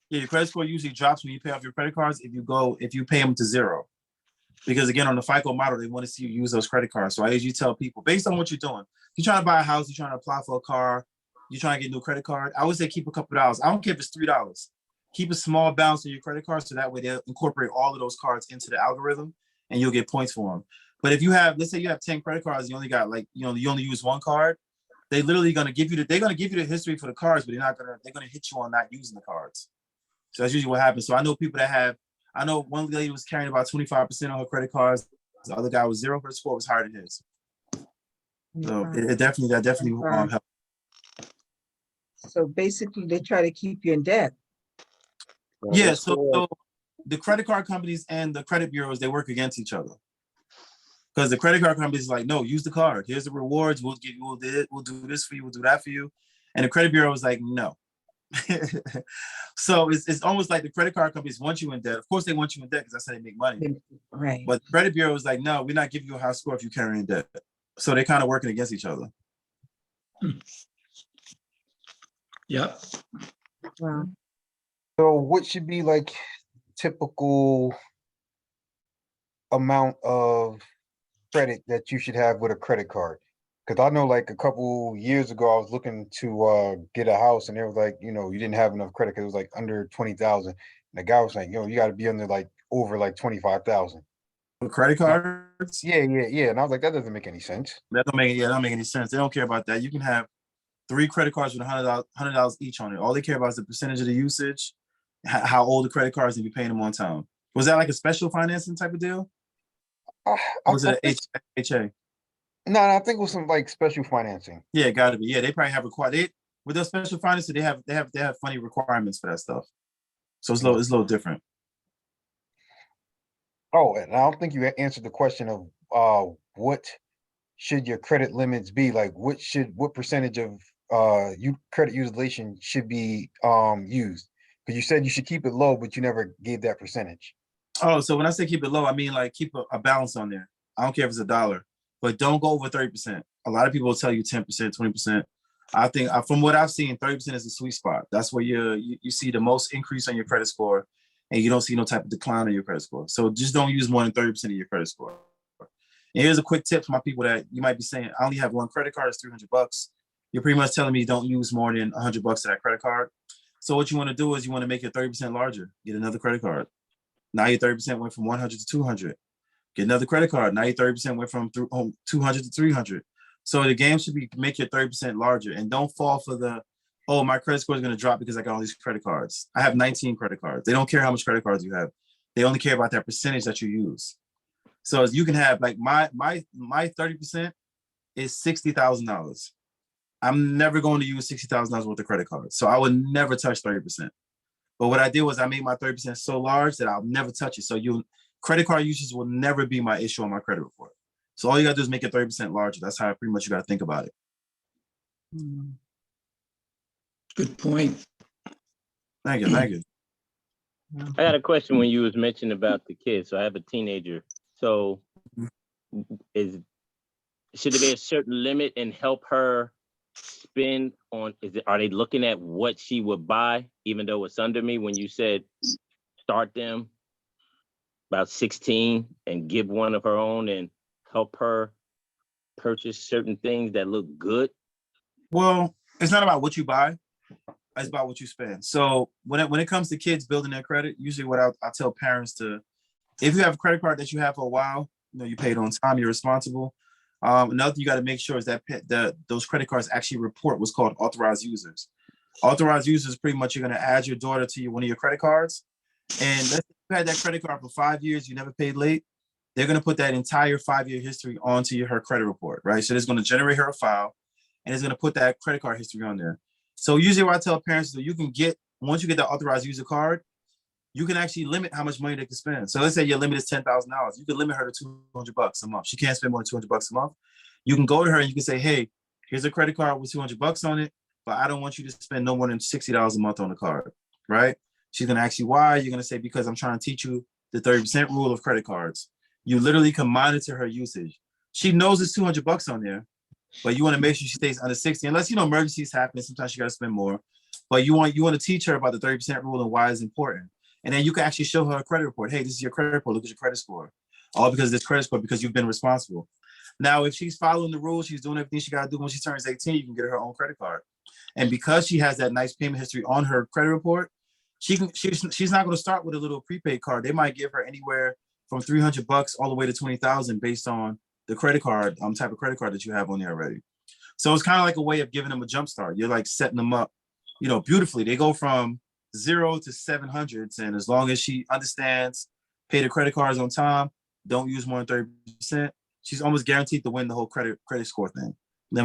Yeah, your credit score usually drops when you pay off your credit cards if you pay them to zero. Because again, on the FICO model, they want to see you use those credit cards. So I usually tell people, based on what you're doing, you're trying to buy a house, you're trying to apply for a car, you're trying to get a new credit card, I would say keep a couple of dollars. I don't care if it's $3. Keep a small balance on your credit card so that way they'll incorporate all of those cards into the algorithm and you'll get points for them. But if you have, let's say you have 10 credit cards, you only got you only use one card, they're literally going to give you the history for the cards, but they're going to hit you on not using the cards. So that's usually what happens. So I know people I know one lady was carrying about 25% on her credit cards. The other guy was 0. Her score was higher than his. So that definitely helped. So basically they try to keep you in debt. Yeah, so the credit card companies and the credit bureaus, they work against each other. Because the credit card companies like, no, use the card. Here's the rewards. We'll do this for you. We'll do that for you. And the credit bureau is like, no. So it's almost like the credit card companies want you in debt. Of course, they want you in debt because that's how they make money. Right. But the credit bureau is like, no, we're not giving you a high score if you carry in debt. So they're kind of working against each other. Yep. Wow. So what should be like typical amount of credit that you should have with a credit card? Because I know like a couple years ago, I was looking to get a house and it was like, you didn't have enough credit because it was like under 20,000. And the guy was like, you got to be under like over like 25,000. For credit cards? Yeah. And I was like, that doesn't make any sense. That don't make any sense. They don't care about that. You can have 3 credit cards with $100 each on it. All they care about is the percentage of the usage, how old the credit cards, and you paying them on time. Was that like a special financing type of deal? Or was it an HA? No, I think it was some like special financing. Yeah, got to be. Yeah, they probably have with those special financing. They have funny requirements for that stuff. So it's a little different. Oh, and I don't think you answered the question of what should your credit limits be? Like what percentage of credit utilization should be used? Because you said you should keep it low, but you never gave that percentage. Oh, so when I say keep it low, I mean like keep a balance on there. I don't care if it's $1, but don't go over 30%. A lot of people will tell you 10%, 20%. I think from what I've seen, 30% is a sweet spot. That's where you see the most increase on your credit score, and you don't see no type of decline on your credit score. So just don't use more than 30% of your credit score. And here's a quick tip for my people that you might be saying, I only have one credit card, it's $300. You're pretty much telling me don't use more than $100 of that credit card. So what you want to do is you want to make it 30% larger. Get another credit card. Now your 30% went from 100 to 200. Get another credit card. Now your 30% went from 200 to 300. So the game should be make your 30% larger, and don't fall for my credit score is going to drop because I got all these credit cards. I have 19 credit cards. They don't care how much credit cards you have. They only care about that percentage that you use. So you can have like my 30% is $60,000. I'm never going to use $60,000 worth of credit cards. So I would never touch 30%. But what I did was I made my 30% so large that I'll never touch it. So credit card usage will never be my issue on my credit report. So all you gotta do is make it 30% larger. That's how pretty much you gotta think about it. Good point. Thank you. I got a question when you was mentioning about the kids. So I have a teenager. So should there be a certain limit and help her spend on, are they looking at what she would buy, even though it's under me when you said start them about 16 and give one of her own and help her purchase certain things that look good? Well, it's not about what you buy. It's about what you spend. So when it comes to kids building their credit, usually what I tell parents to, if you have a credit card that you have for a while, you paid on time, you're responsible. Another thing you got to make sure is that those credit cards actually report what's called authorized users. Authorized users, pretty much you're going to add your daughter to one of your credit cards. And let's say you had that credit card for 5 years, you never paid late. They're going to put that entire 5-year history onto her credit report, right? So it's going to generate her a file, and it's going to put that credit card history on there. So usually what I tell parents is that you can get, once you get the authorized user card, you can actually limit how much money they can spend. So let's say your limit is $10,000. You can limit her to $200 a month. She can't spend more than $200 a month. You can go to her and you can say, hey, here's a credit card with $200 on it, but I don't want you to spend no more than $60 a month on the card, right? She's gonna ask you why. You're gonna say, because I'm trying to teach you the 30% rule of credit cards. You literally can monitor her usage. She knows it's $200 on there, but you want to make sure she stays under 60, unless emergencies happen. Sometimes you got to spend more, but you want to teach her about the 30% rule and why it's important. And then you can actually show her a credit report. Hey, this is your credit report. Look at your credit score. All because of this credit score, because you've been responsible. Now, if she's following the rules, she's doing everything she got to do when she turns 18, you can get her own credit card. And because she has that nice payment history on her credit report, she's not going to start with a little prepaid card. They might give her anywhere from $300 all the way to $20,000 based on the credit card, type of credit card that you have on there already. So it's kind of like a way of giving them a jump start. You're like setting them up, beautifully. They go from 0 to 700s, and as long as she understands, pay the credit cards on time, don't use more than 30%, she's almost guaranteed to win the whole credit score thing.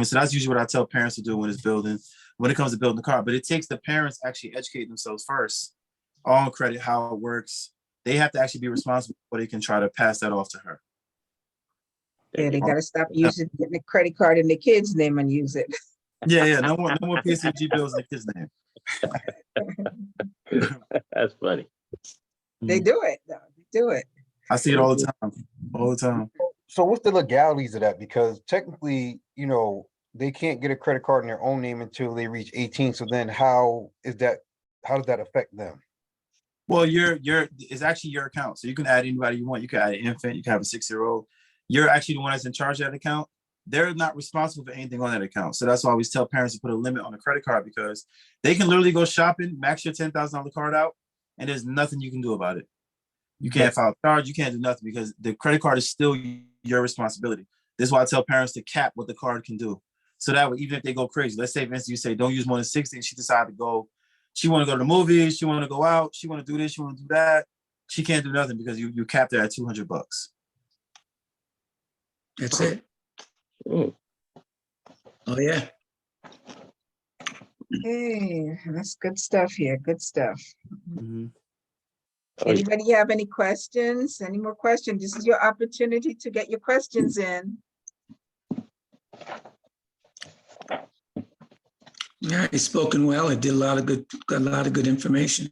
So that's usually what I tell parents to do when it comes to building the card. But it takes the parents actually educate themselves first on credit, how it works. They have to actually be responsible before they can try to pass that off to her. Yeah, they gotta stop getting a credit card in the kid's name and use it. Yeah. No more PCG bills in the kid's name. That's funny. They do it, though. They do it. I see it all the time. So what's the legalities of that? Because technically, they can't get a credit card in their own name until they reach 18. So then how does that affect them? Well, it's actually your account. So you can add anybody you want. You can add an infant, you can have a 6-year-old. You're actually the one that's in charge of that account. They're not responsible for anything on that account. So that's why I always tell parents to put a limit on the credit card, because they can literally go shopping, max your $10,000 card out, and there's nothing you can do about it. You can't file a charge, you can't do nothing, because the credit card is still your responsibility. This is why I tell parents to cap what the card can do. So that way, even if they go crazy, let's say, for instance, you say, don't use more than 60, and she decided to go, she want to go to the movies, she want to go out, she want to do this, she want to do that. She can't do nothing because you capped her at $200. That's it. Mm. Oh, yeah. Hey, that's good stuff here. Good stuff. Mm-hmm. Oh, yeah. Anybody have any questions? Any more questions? This is your opportunity to get your questions in. Yeah, he's spoken well. It did got a lot of good information.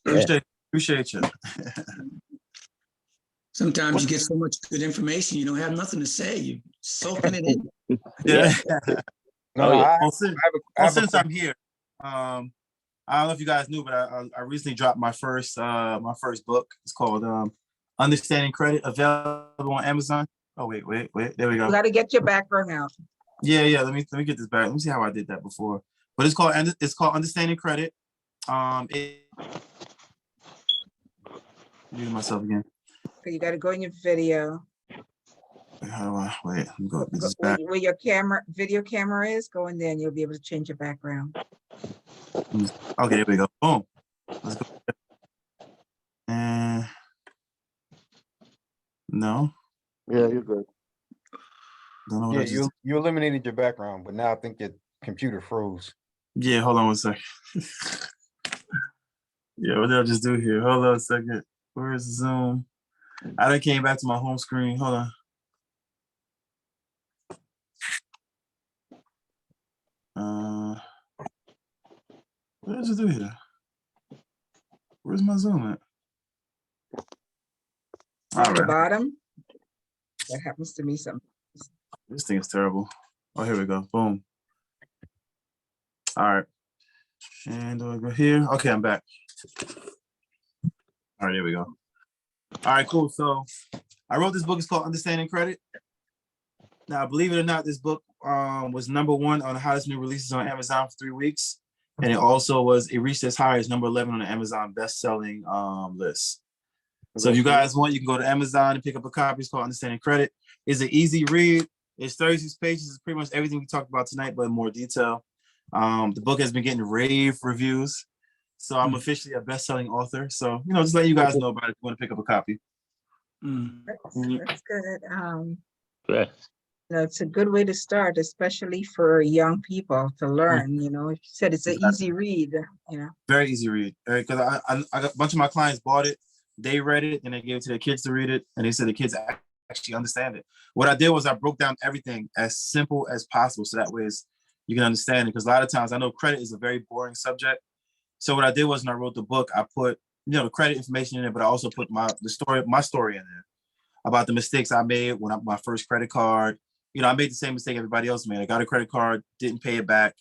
Appreciate you. Sometimes you get so much good information, you don't have nothing to say. You're soaking it in. Yeah. No, Oh, yeah. Since I'm here, I don't know if you guys knew, but I recently dropped my first book. It's called Understanding Credit, available on Amazon. Oh, wait. There we You go. got to get your background out. Yeah. Let me get this back. Let me see how I did that before. But it's called Understanding Credit. Muting myself again. Okay, you got to go in your video. How do I wait? Let me go. This is back. Where your video camera is, go in there and you'll be able to change your background. Okay, there we go. Boom. Let's go. And no. Yeah, you're good. Don't know what Yeah, you eliminated your background, but now I think your computer froze. Yeah, hold on one second. Yeah, what did I just do here? Hold on a second. Where is Zoom? I done came back to my home screen. Hold on. What did I just do here? Where's my Zoom at? At All the right. bottom. That happens to me sometimes. This thing is terrible. Oh, here we go. Boom. All right. And do I go here? Okay, I'm back. All right, here we go. All right, cool. So I wrote this book. It's called Understanding Credit. Now, believe it or not, this book was #1 on the hottest new releases on Amazon for 3 weeks. And it also it reached as high as #11 on the Amazon best-selling list. So if you guys want, you can go to Amazon and pick up a copy. It's called Understanding Credit. It's an easy read. It's 36 pages. It's pretty much everything we talked about tonight, but in more detail. The book has been getting rave reviews. So I'm officially a best-selling author. So, just letting you guys know about it if you want to pick up a copy. Mm. That's good. Yes. It's a good way to start, especially for young people to learn, you know, if you said it's an easy read, you know. Very easy read. Because I got a bunch of my clients bought it, they read it, and they gave it to their kids to read it, and they said the kids actually understand it. What I did was I broke down everything as simple as possible, so that way you can understand it. Because a lot of times I know credit is a very boring subject. So what I did was when I wrote the book, I put the credit information in it, but I also put my story in there about the mistakes I made when my first credit card. I made the same mistake everybody else made. I got a credit card, didn't pay it back,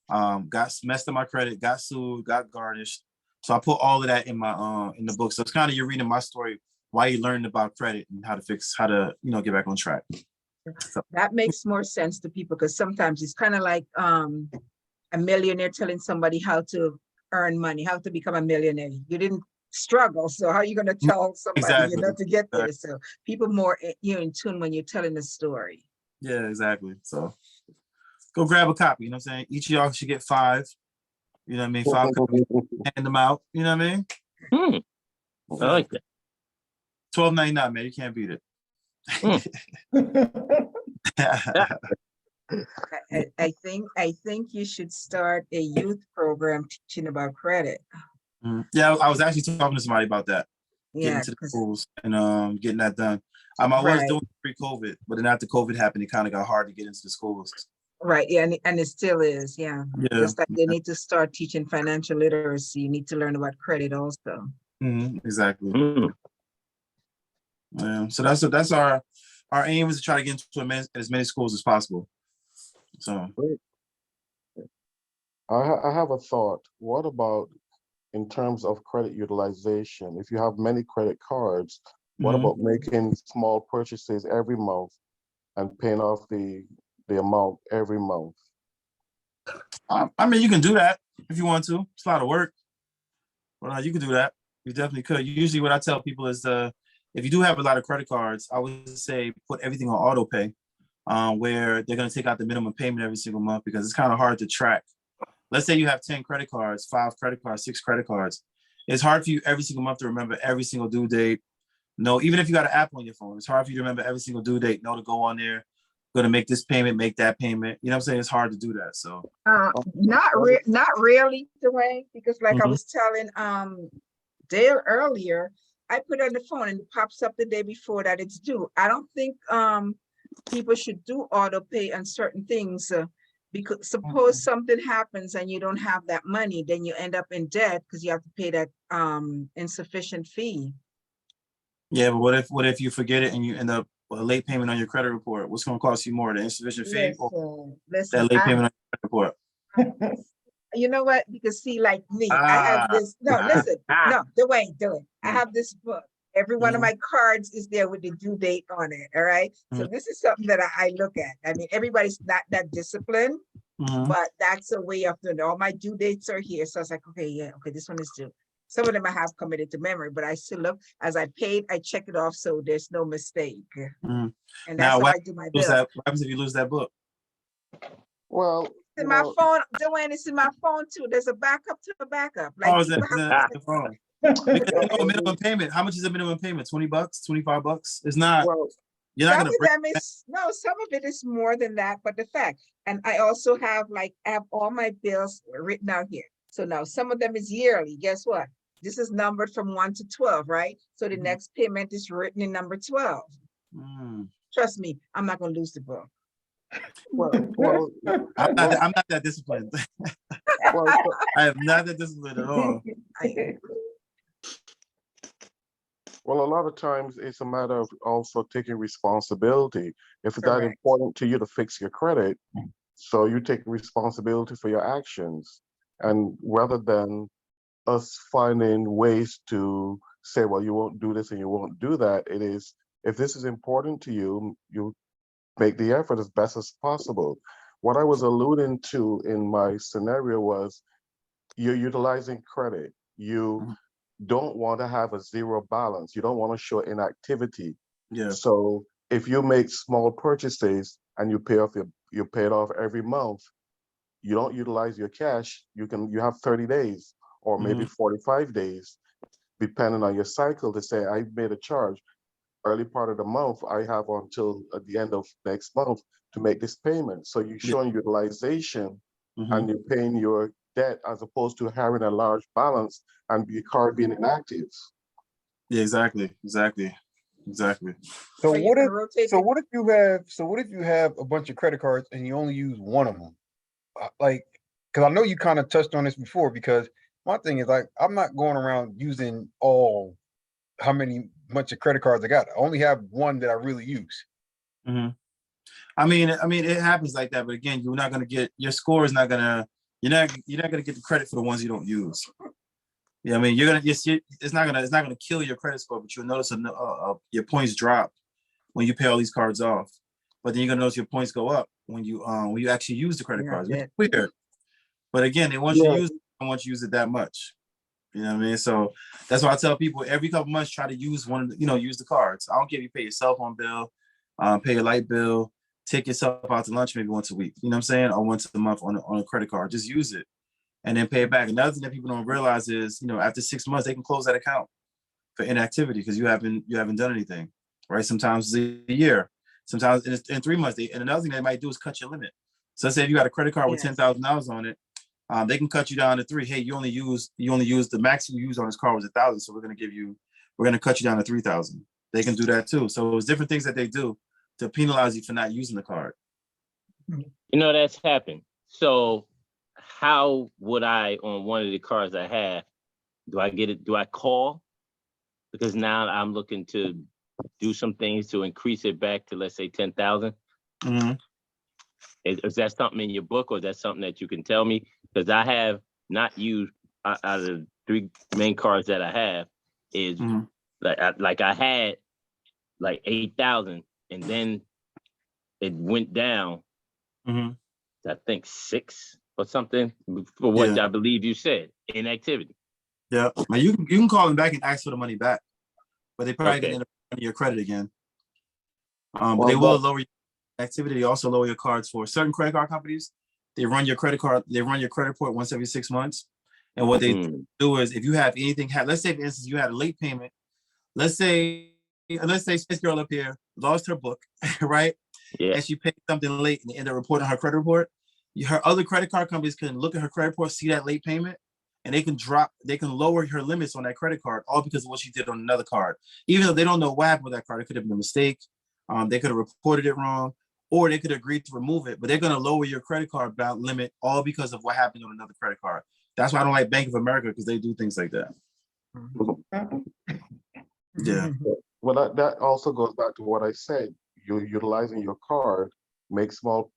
got messed up my credit, got sued, got garnished. So I put all of that in my in the book. So it's kind of you're reading my story while you're learning about credit and how to get back on track. So, That makes more sense to people because sometimes it's kind of like a millionaire telling somebody how to earn money, how to become a millionaire. You didn't struggle, so how are you going to tell somebody, exactly. to get there? So people more in tune when you're telling the story. Yeah, exactly. So go grab a copy. You know what I'm saying? Each of y'all should get 5. You know what I mean? 5 copies, hand them out. You know what I mean? I like that. $12.99, man. You can't beat it. I think you should start a youth program teaching about credit. Yeah, I was actually talking to somebody about that. Getting Yeah, to the schools and getting that done. I was Right. doing it pre-COVID, but then after COVID happened, it kind of got hard to get into the schools. right, yeah, and it still is, yeah. Yeah. Just like they need to start teaching financial literacy, you need to learn about credit also. Exactly. Mm. Yeah. So that's our aim is to try to get into as many schools as possible. So Great. I have a thought. What about in terms of credit utilization? If you have many credit cards, what about making small purchases every month and paying off the amount every month? I mean, you can do that if you want to. It's a lot of work, but you can do that. You definitely could. Usually, what I tell people is if you do have a lot of credit cards, I would say put everything on auto pay, where they're going to take out the minimum payment every single month because it's kind of hard to track. Let's say you have 10 credit cards, 5 credit cards, 6 credit cards. It's hard for you every single month to remember every single due date. No, even if you got an app on your phone, it's hard for you to remember every single due date. Know to go on there, going to make this payment, make that payment. You know what I'm saying? It's hard to do that. So Not really, Dwayne, because like I was telling Dale earlier, I put it on the phone and it pops up the day before that it's due. I don't think people should do auto pay on certain things because suppose something happens and you don't have that money, then you end up in debt because you have to pay that insufficient fee. yeah, but what if you forget it and you end up with a late payment on your credit report? What's going to cost you more, the insufficient fee or Listen, that late payment on your credit report? you know what? Because see, like me, I have this. No, listen, no, Dwayne. I have this book. Every one of my cards is there with the due date on it. All right. So this is something that I look at. I mean, everybody's not that disciplined, but that's a way of doing it. All my due dates are here. So I was like, okay, yeah, okay, this one is due. Some of them I have committed to memory, but I still look as I paid, I check it off so there's no mistake. And that's Now, how I do my bill. what happens if you lose that book? Well, in my phone, Dwayne, it's in my phone too. There's a backup to a backup. Like, Is that the phone? Because a minimum payment. How much is a minimum payment? $20, $25? It's not. well, You're not some gonna of break. them is no, some of it is more than that, but the fact. And I also have all my bills written out here. So now some of them is yearly. Guess what? This is numbered from 1 to 12, right? So the next payment is written in number 12. Trust me, I'm not gonna lose the book. well, I'm not that disciplined. well, I am not that disciplined at all. well, a lot of times it's a matter of also taking responsibility. If it's that Correct. important to you to fix your credit, so you take responsibility for your actions. And rather than us finding ways to say, well, you won't do this and you won't do that, it is, if this is important to you, you make the effort as best as possible. What I was alluding to in my scenario was you're utilizing credit. You don't want to have a zero balance. You don't want to show inactivity. Yeah. So if you make small purchases and you pay it off every month, you don't utilize your cash, you have 30 days or maybe 45 days, depending on your cycle, to say, I made a charge. early part of the month, I have until at the end of next month to make this payment. So you're showing utilization Mhm. and you're paying your debt as opposed to having a large balance and your card being inactive. Yeah, exactly. So Are you what gonna if, rotate so the- what if you have, so what if you have a bunch of credit cards and you only use one of them? Like, because I know you kind of touched on this before, because my thing is like, I'm not going around using how many bunch of credit cards I got. I only have one that I really use. Mhm. I mean, it happens like that, but again, you're not gonna get your score is not gonna. You're not gonna get the credit for the ones you don't use. Yeah, I mean, it's not gonna kill your credit score, but you'll notice your points drop when you pay all these cards off. But then you're gonna notice your points go up when you actually use the credit Yeah, cards, which is that- weird. But again, they want you to use it, they don't want you to use it that much. You know what I mean? So that's why I tell people every couple months try to use one of the, use the cards. I don't care if you pay your cell phone bill, pay your light bill, take yourself out to lunch maybe once a week. You know what I'm saying? Or once a month on a credit card. Just use it and then pay it back. Another thing that people don't realize is, after 6 months they can close that account for inactivity because you haven't done anything, right? Sometimes it's a year, sometimes in 3 months. And another thing they might do is cut your limit. So let's say if you got a credit card with Yes. $10,000 on it, they can cut you down to 3. Hey, you only use the max you use on this card was 1,000, so we're gonna cut you down to 3,000. They can do that too. So it's different things that they do to penalize you for not using the card. That's happened. So how would I, on one of the cards I have, do I get it? Do I call? Because now I'm looking to do some things to increase it back to, let's say, 10,000. Mhm. Is that something in your book, or is that something that you can tell me? Because I have not used out of the 3 main cards that I have is Mhm. like I had like 8,000, and then it went down. Mhm. I think 6 or something for what Yeah. I believe you said, inactivity. Yeah. Now you can call them back and ask for the money back, but they probably Okay. can end up running your credit again. But Well, they will that- lower your activity. They also lower your cards for certain credit card companies. They run your credit report once every 6 months. And what they do is if you have anything, let's say for instance, you had a late payment. Let's say Space Girl up here lost her book, right? Yeah. And she paid something late and they end up reporting her credit report. Her other credit card companies can look at her credit report, see that late payment, and they can lower her limits on that credit card, all because of what she did on another card. Even though they don't know what happened with that card, it could have been a mistake. They could have reported it wrong, or they could agree to remove it, but they're going to lower your credit card limit all because of what happened on another credit card. That's why I don't like Bank of America, because they do things like that. Yeah. Well, that also goes back to what I said. You're utilizing your card, make small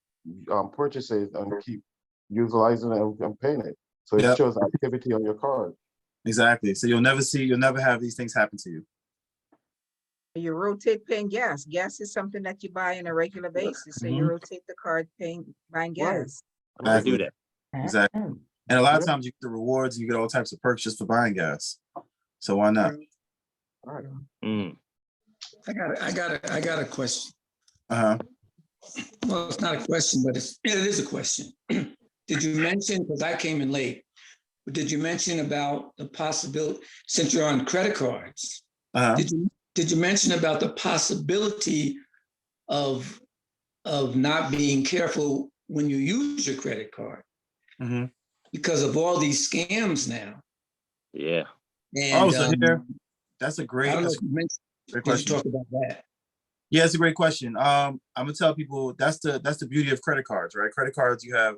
purchases, and keep utilizing it and paying it. So it Yep. shows activity on your card. Exactly. So you'll never have these things happen to you. You rotate paying gas. Gas is something that you buy on a regular basis. So you Mhm. rotate the card buying gas. I do that. Exactly. And a lot of times you get the rewards, you get all types of perks just for buying gas. So why not? All right. Mm. I got a question. Uh-huh. Well, it's not a question, but it is a question. Did you mention, because I came in late, but did you mention about the possibility, since you're on credit cards, Uh-huh. did you mention about the possibility of not being careful when you use your credit card Mm-hmm. because of all these scams now? Yeah. And here, that's a I great, don't know that's if you mentioned, a great did you question. talk about that? Yeah, it's a great question. I'm gonna tell people that's the beauty of credit cards, right? Credit cards, you have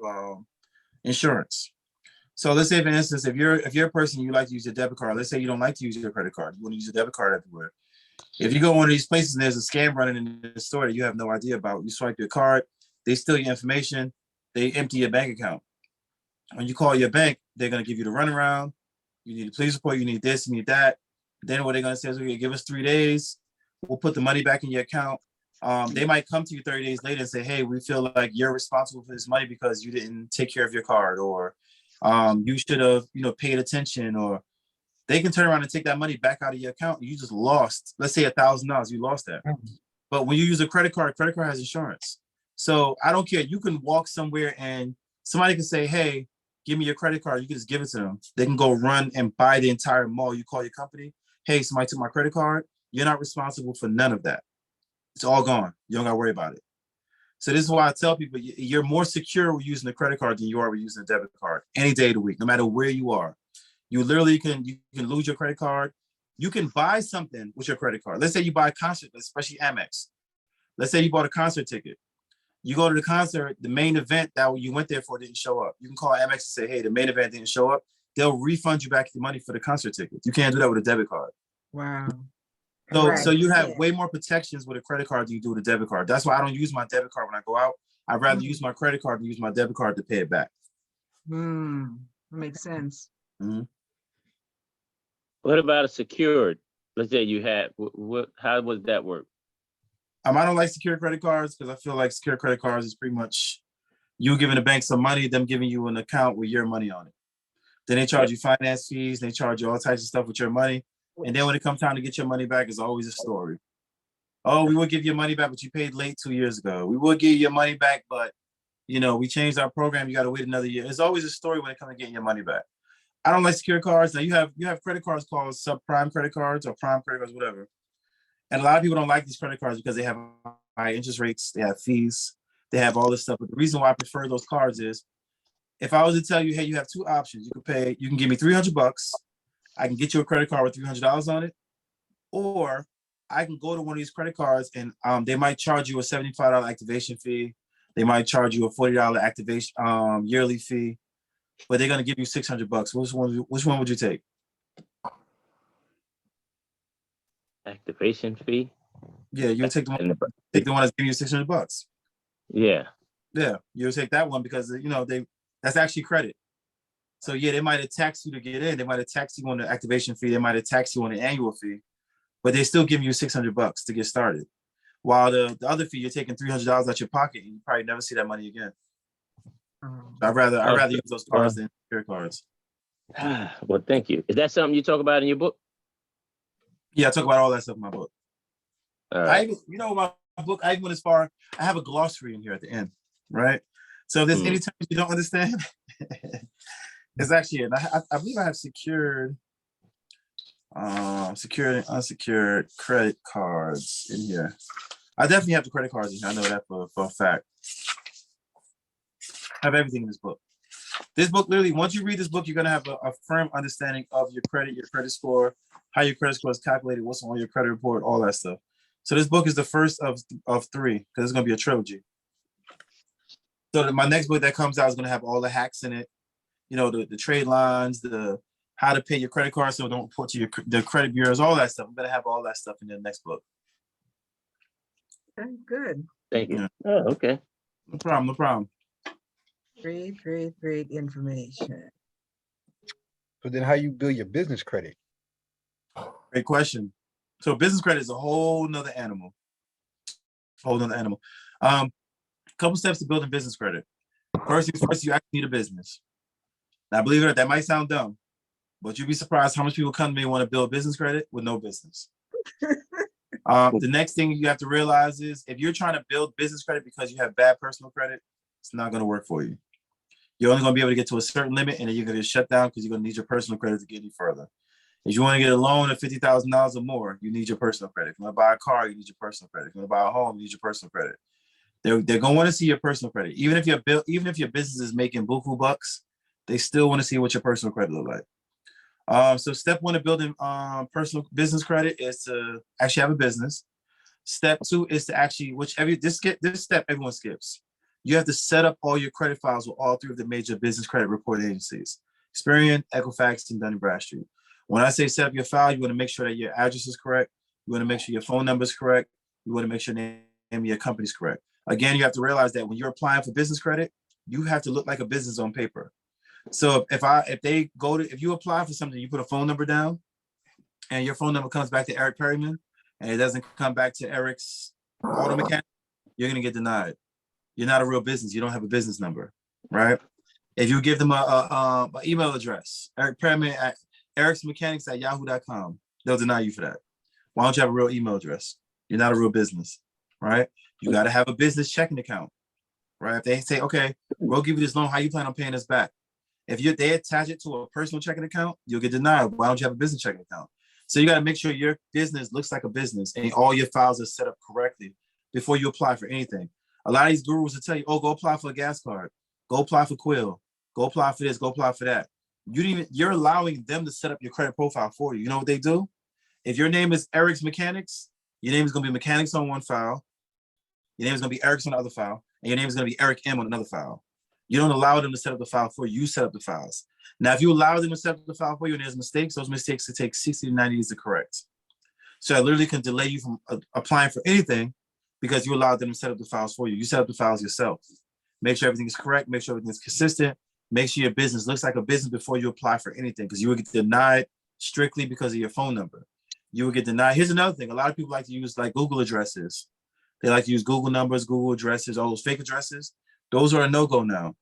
insurance. So let's say, for instance, if you're a person, you like to use your debit card. Let's say you don't like to use your credit card. You want to use your debit card everywhere. If you go one of these places and there's a scam running in the store that you have no idea about, you swipe your card, they steal your information, they empty your bank account. When you call your bank, they're gonna give you the runaround. You need a police report. You need this. You need that. Then what they're gonna say is, okay, give us 3 days. We'll put the money back in your account. They might come to you 30 days later and say, hey, we feel like you're responsible for this money because you didn't take care of your card, or you should have, paid attention, or they can turn around and take that money back out of your account. You just lost, let's say $1,000, you lost that. But when you use a credit card has insurance. So I don't care. You can walk somewhere and somebody can say, hey, give me your credit card. You can just give it to them. They can go run and buy the entire mall. You call your company. Hey, somebody took my credit card. You're not responsible for none of that. It's all gone. You don't got to worry about it. So this is why I tell people you're more secure with using a credit card than you are with using a debit card any day of the week, no matter where you are. You literally can lose your credit card. You can buy something with your credit card. Let's say you buy a concert, especially Amex. Let's say you bought a concert ticket. You go to the concert, the main event that you went there for didn't show up. You can call Amex and say, hey, the main event didn't show up. They'll refund you back your money for the concert ticket. You can't do that with a debit card. Wow. So you have Yeah. way more protections with a credit card than you do with a debit card. That's why I don't use my debit card when I go out. I'd rather use my credit card than use my debit card to pay it back. Makes sense. Mhm. What about a secured? Let's say you had, how would that work? I don't like secure credit cards because I feel like secure credit cards is pretty much you giving the bank some money, them giving you an account with your money on it. Then they charge you finance fees, they charge you all types of stuff with your money. And then when it comes time to get your money back, it's always a story. Oh, we will give you money back, but you paid late 2 years ago. We will give you your money back, but we changed our program. You got to wait another year. It's always a story when it comes to getting your money back. I don't like secure cards. Now you have credit cards called subprime credit cards or prime credit cards, whatever. And a lot of people don't like these credit cards because they have high interest rates, they have fees, they have all this stuff. But the reason why I prefer those cards is if I was to tell you, hey, you have two options. You can give me $300. I can get you a credit card with $300 on it, or I can go to one of these credit cards and they might charge you a $75 activation fee. They might charge you a $40 activation yearly fee, but they're gonna give you $600. Which one would you take? Activation fee? Yeah, you would take the one that's giving you $600. Yeah. Yeah, you'll take that one because that's actually credit. So yeah, they might have taxed you to get in. They might have taxed you on the activation fee. They might have taxed you on the annual fee, but they still give you $600 to get started. While the other fee, you're taking $300 out your pocket, and you probably never see that money again. I'd rather use those cards than secure cards. Well, thank you. Is that something you talk about in your book? Yeah, I talk about all that stuff in my book. All right. My book, I even went as far, I have a glossary in here at the end, right? So if there's any terms you don't understand, it's actually it. I believe I have secured and unsecured credit cards in here. I definitely have the credit cards in here. I know that for a fact. I have everything in this book. This book, literally, once you read this book, you're going to have a firm understanding of your credit score, how your credit score is calculated, what's on your credit report, all that stuff. So this book is the first of three, because it's going to be a trilogy. So my next book that comes out is going to have all the hacks in it, the trade lines, the how to pay your credit card so don't report to the credit bureaus, all that stuff. I'm going to have all that stuff in the next book. Okay, good. Thank you. Yeah. Oh, okay. No problem. Great information. So then how you build your business credit? Great question. So business credit is a whole nother animal. Couple steps to building business credit. First things first, you actually need a business. Now, believe it or not, that might sound dumb, but you'd be surprised how much people come to me and want to build business credit with no business. The next thing you have to realize is if you're trying to build business credit because you have bad personal credit, it's not going to work for you. You're only going to be able to get to a certain limit, and then you're going to get shut down because you're going to need your personal credit to get any further. If you want to get a loan of $50,000 or more, you need your personal credit. If you want to buy a car, you need your personal credit. If you want to buy a home, you need your personal credit. They're going to want to see your personal credit. Even if your business is making buku bucks, they still want to see what your personal credit look like. So step one of building personal business credit is to actually have a business. Step two is to actually, this step everyone skips. You have to set up all your credit files with all three of the major business credit reporting agencies: Experian, Equifax, and Dun & Bradstreet. When I say set up your file, you want to make sure that your address is correct. You want to make sure your phone number is correct. You want to make sure the name of your company is correct. Again, you have to realize that when you're applying for business credit, you have to look like a business on paper. So if you apply for something, you put a phone number down, and your phone number comes back to Eric Perryman, and it doesn't come back to Eric's auto mechanic, you're gonna get denied. You're not a real business. You don't have a business number, right? If you give them an email address, Eric Perryman at ericsmechanics@yahoo.com, they'll deny you for that. Why don't you have a real email address? You're not a real business, right? You got to have a business checking account, right? If they say, okay, we'll give you this loan, how you plan on paying us back? If they attach it to a personal checking account, you'll get denied. Why don't you have a business checking account? So you got to make sure your business looks like a business and all your files are set up correctly before you apply for anything. A lot of these gurus will tell you, oh, go apply for a gas card, go apply for Quill, go apply for this, go apply for that. You're allowing them to set up your credit profile for you. You know what they do? If your name is Eric's Mechanics, your name is going to be Mechanics on one file. Your name is going to be Eric's on the other file. And your name is going to be Eric M on another file. You don't allow them to set up the file for you. You set up the files. Now, if you allow them to set up the file for you and there's mistakes, those mistakes could take 60 to 90 days to correct. So it literally can delay you from applying for anything because you allowed them to set up the files for you. You set up the files yourself. Make sure everything is correct. Make sure everything is consistent. Make sure your business looks like a business before you apply for anything, because you will get denied strictly because of your phone number. You will get denied. Here's another thing. A lot of people like to use like Google addresses. They like to use Google numbers, Google addresses, all those fake addresses. Those are a no-go now.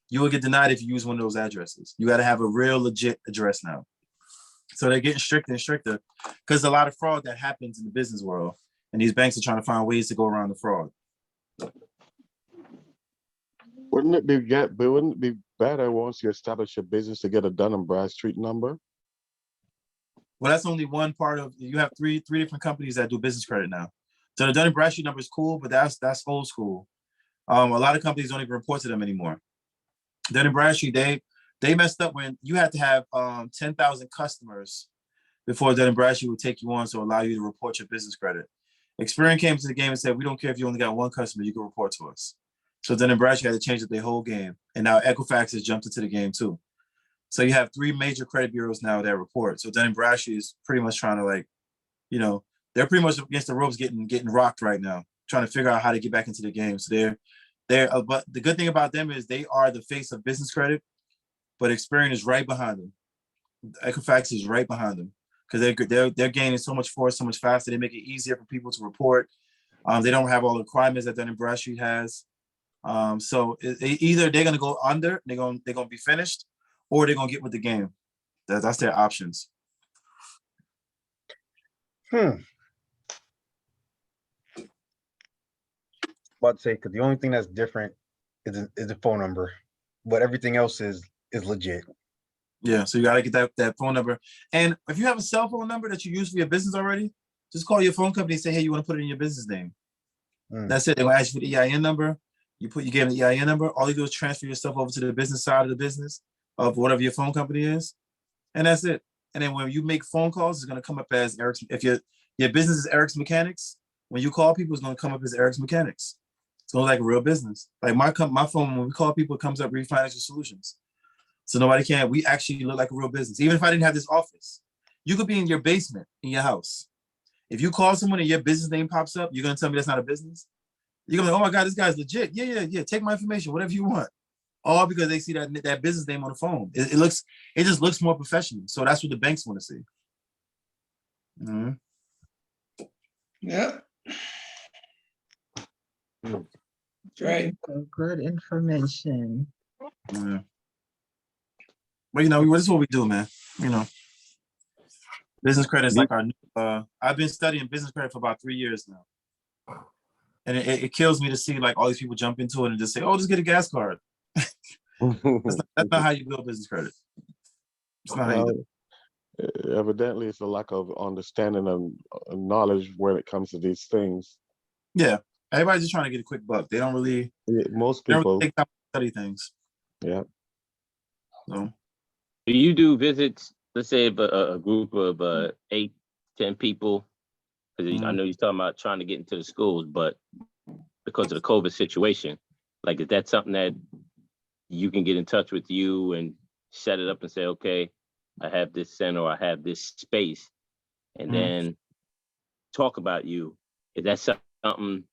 You will get denied if you use one of those addresses. You got to have a real legit address now. So they're getting stricter and stricter because a lot of fraud that happens in the business world, and these banks are trying to find ways to go around the fraud. Wouldn't it be better once you establish a business to get a Dun & Bradstreet number? Well, that's only one part of. You have three different companies that do business credit now. So the Dun & Bradstreet number is cool, but that's old school. A lot of companies don't even report to them anymore. Dun & Bradstreet, they messed up when you had to have 10,000 customers before Dun & Bradstreet would take you on to allow you to report your business credit. Experian came to the game and said, we don't care if you only got one customer, you can report to us. So Dun & Bradstreet had to change up their whole game. And now Equifax has jumped into the game too. So you have 3 major credit bureaus now that report. So Dun & Bradstreet is pretty much trying to they're pretty much against the ropes getting rocked right now, trying to figure out how to get back into the game. So but the good thing about them is they are the face of business credit, but Experian is right behind them. Equifax is right behind them because they're gaining so much force, so much faster. They make it easier for people to report. They don't have all the requirements that Dun & Bradstreet has. So either they're gonna go under, they're gonna be finished, or they're gonna get with the game. That's their options. About to say, because the only thing that's different is the phone number, but everything else is legit. Yeah, so you gotta get that phone number. And if you have a cell phone number that you use for your business already, just call your phone company and say, hey, you want to put it in your business name. That's it. They're gonna ask you for the EIN number. You give them the EIN number. All you do is transfer your stuff over to the business side of the business of whatever your phone company is, and that's it. And then when you make phone calls, it's gonna come up as Eric's. If your business is Eric's Mechanics, when you call people, it's gonna come up as Eric's Mechanics. It's gonna look like a real business. Like my phone, when we call people, it comes up Reed Financial Solutions. So nobody can. We actually look like a real business. Even if I didn't have this office, you could be in your basement in your house. If you call someone and your business name pops up, you're gonna tell me that's not a business. You're gonna be like, oh my God, this guy's legit. Yeah. Take my information, whatever you want. All because they see that business name on the phone. It just looks more professional. So that's what the banks want to see. Mm-hmm. Yeah. That's right. Okay, good information. Yeah. But this is what we do, man. Business credit is like our new, I've been studying business credit for about 3 years now. And it kills me to see like all these people jump into it and just say, oh, just get a gas card. That's not how you build business credit. It's not how you do it. Evidently, it's a lack of understanding and knowledge when it comes to these things. Yeah. Everybody's just trying to get a quick buck. They don't really, Most they don't people, really take time to study things. yeah. So Do you do visits? Let's say if a group of 8, 10 people. Because I know you're talking about trying to get into the schools, but because of the COVID situation, like, is that something that you can get in touch with you and set it up and say, okay, I have this center or I have this space, and then talk about you? Is that something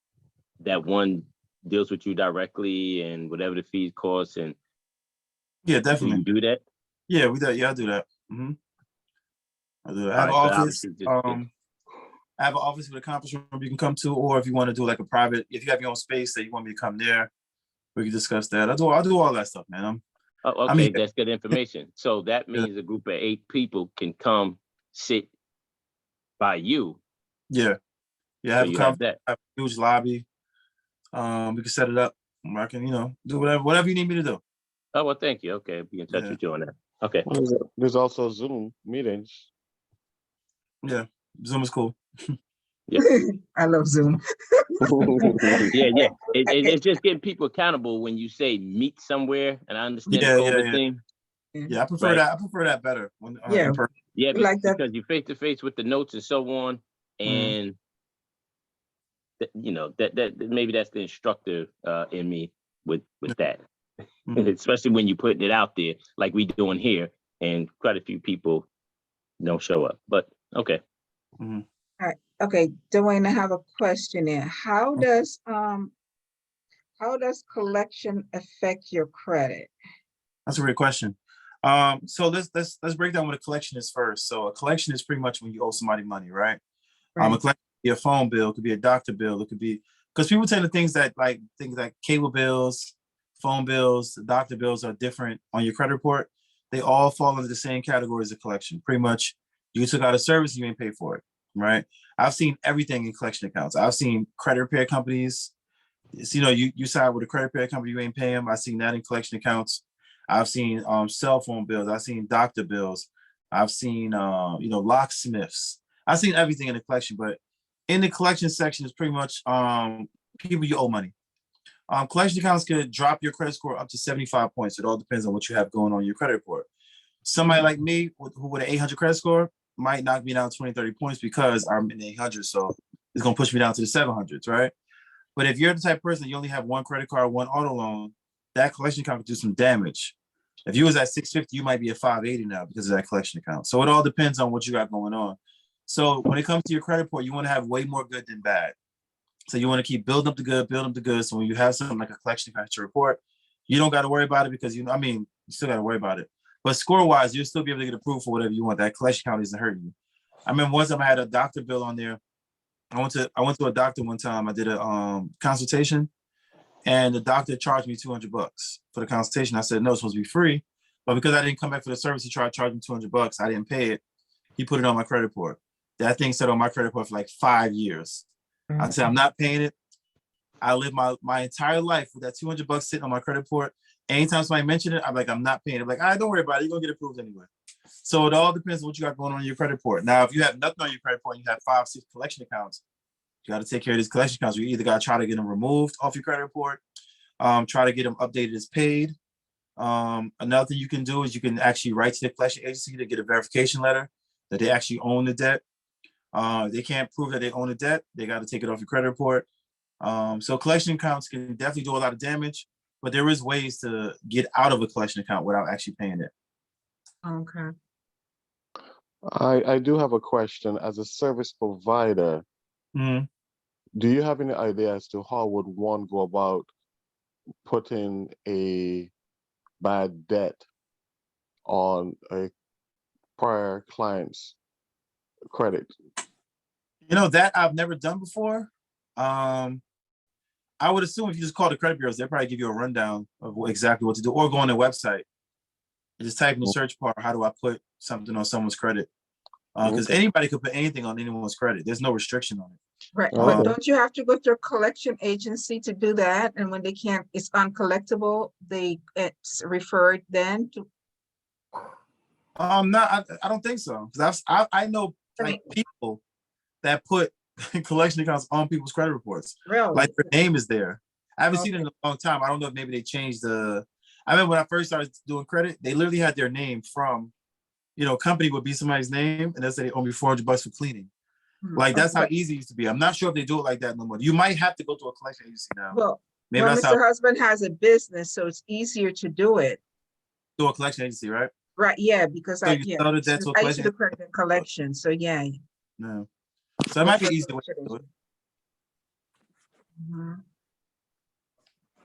that one deals with you directly and whatever the fees cost? And yeah, do definitely. you do that? Yeah, we do. Yeah, I do that. Mm-hmm. I do that. I have an All right, so office. obviously I have an office with a conference room you can come to, or if you want to do like a private, if you have your own space that you want me to come there, we can discuss that. I'll do all that stuff, man. okay, that's good information. So that means a group of 8 people can come sit by you. Yeah. I So have you have that. I have a huge lobby. We can set it up. I can, do whatever you need me to do. Oh, well, thank you. Okay, be in touch with you on that. Okay. There's also Zoom meetings. Yeah, Zoom is cool. I love Zoom. Yeah. Okay. It's just getting people accountable when you say meet somewhere, and I understand the Yeah, COVID thing. Yeah, I prefer Right. that. I prefer that better when Yeah. in person. Yeah, We like that. because you face to face with the notes and so on, Mhm. and you know that maybe that's the instructor in me with that, Mhm. especially when you're putting it out there like we doing here, and quite a few people don't show up. But okay. Mhm. All right. Okay, Dwayne, I have a question there. How does collection affect your credit? That's a great question. So let's break down what a collection is first. So a collection is pretty much when you owe somebody money, right? A Right. collection could be a phone bill, it could be a doctor bill, it could be because people tend to things like cable bills, phone bills, doctor bills are different on your credit report. They all fall under the same category as a collection. Pretty much, you took out a service, you ain't paid for it, right? I've seen everything in collection accounts. I've seen credit repair companies. You side with a credit repair company, you ain't pay them. I've seen that in collection accounts. I've seen cell phone bills. I've seen doctor bills. I've seen locksmiths. I've seen everything in the collection, but in the collection section is pretty much people you owe money. Collection accounts could drop your credit score up to 75 points. It all depends on what you have going on your credit report. Somebody like me who with an 800 credit score might knock me down 20, 30 points because I'm in the 800, so it's gonna push me down to the 700s, right? But if you're the type of person you only have one credit card, one auto loan, that collection account could do some damage. If you was at 650, you might be at 580 now because of that collection account. So it all depends on what you got going on. So when it comes to your credit report, you want to have way more good than bad. So you want to keep building up the good, building up the good. So when you have something like a collection account to report, you don't got to worry about it because you still got to worry about it. But score-wise, you'll still be able to get approved for whatever you want. That collection account isn't hurting you. I remember one time I had a doctor bill on there. I went to a doctor one time. I did a consultation, and the doctor charged me $200 for the consultation. I said no, it's supposed to be free, but because I didn't come back for the service, he tried charging me $200. I didn't pay it. He put it on my credit report. That thing sat on my credit report for like 5 years. I said I'm not paying it. I lived my entire life with that $200 sitting on my credit report. Anytime somebody mentioned it, I'm like, I'm not paying it. I'm like, don't worry about it. You're gonna get approved anyway. So it all depends on what you got going on in your credit report. Now, if you have nothing on your credit report and you have 5, 6 collection accounts, you got to take care of these collection accounts. You either got to try to get them removed off your credit report, try to get them updated as paid. Another thing you can do is you can actually write to the collection agency to get a verification letter that they actually own the debt. They can't prove that they own the debt. They got to take it off your credit report. So collection accounts can definitely do a lot of damage, but there is ways to get out of a collection account without actually paying it. Okay. I do have a question. As a service provider, Mhm. do you have any idea as to how would one go about putting a bad debt on a prior client's credit? That I've never done before. I would assume if you just call the credit bureaus, they'll probably give you a rundown of exactly what to do, or go on their website and just type in the search bar, how do I put something on someone's credit? Because Okay. anybody could put anything on anyone's credit. There's no restriction on it. Right, but Okay. don't you have to go through a collection agency to do that? And when they can't, it's uncollectible, it's referred then to. I don't think so. Because I know like people that put collection accounts on people's credit reports. Really? Like their name is there. I haven't seen it Okay. in a long time. I don't know if maybe they changed the. I remember when I first started doing credit, they literally had their name from, company would be somebody's name, and they'll say they owe me $400 for cleaning. Like that's how Okay. easy it used to be. I'm not sure if they do it like that no more. You might have to go to a collection agency now. Well, Maybe well, that's how Mr. Husband has a business, so it's easier to do it. do a collection agency, right? Right, yeah, because So you sell the debt to a I used to collection do credit and collection, so yeah. agency. No. So it might be easy way to do it. Mhm.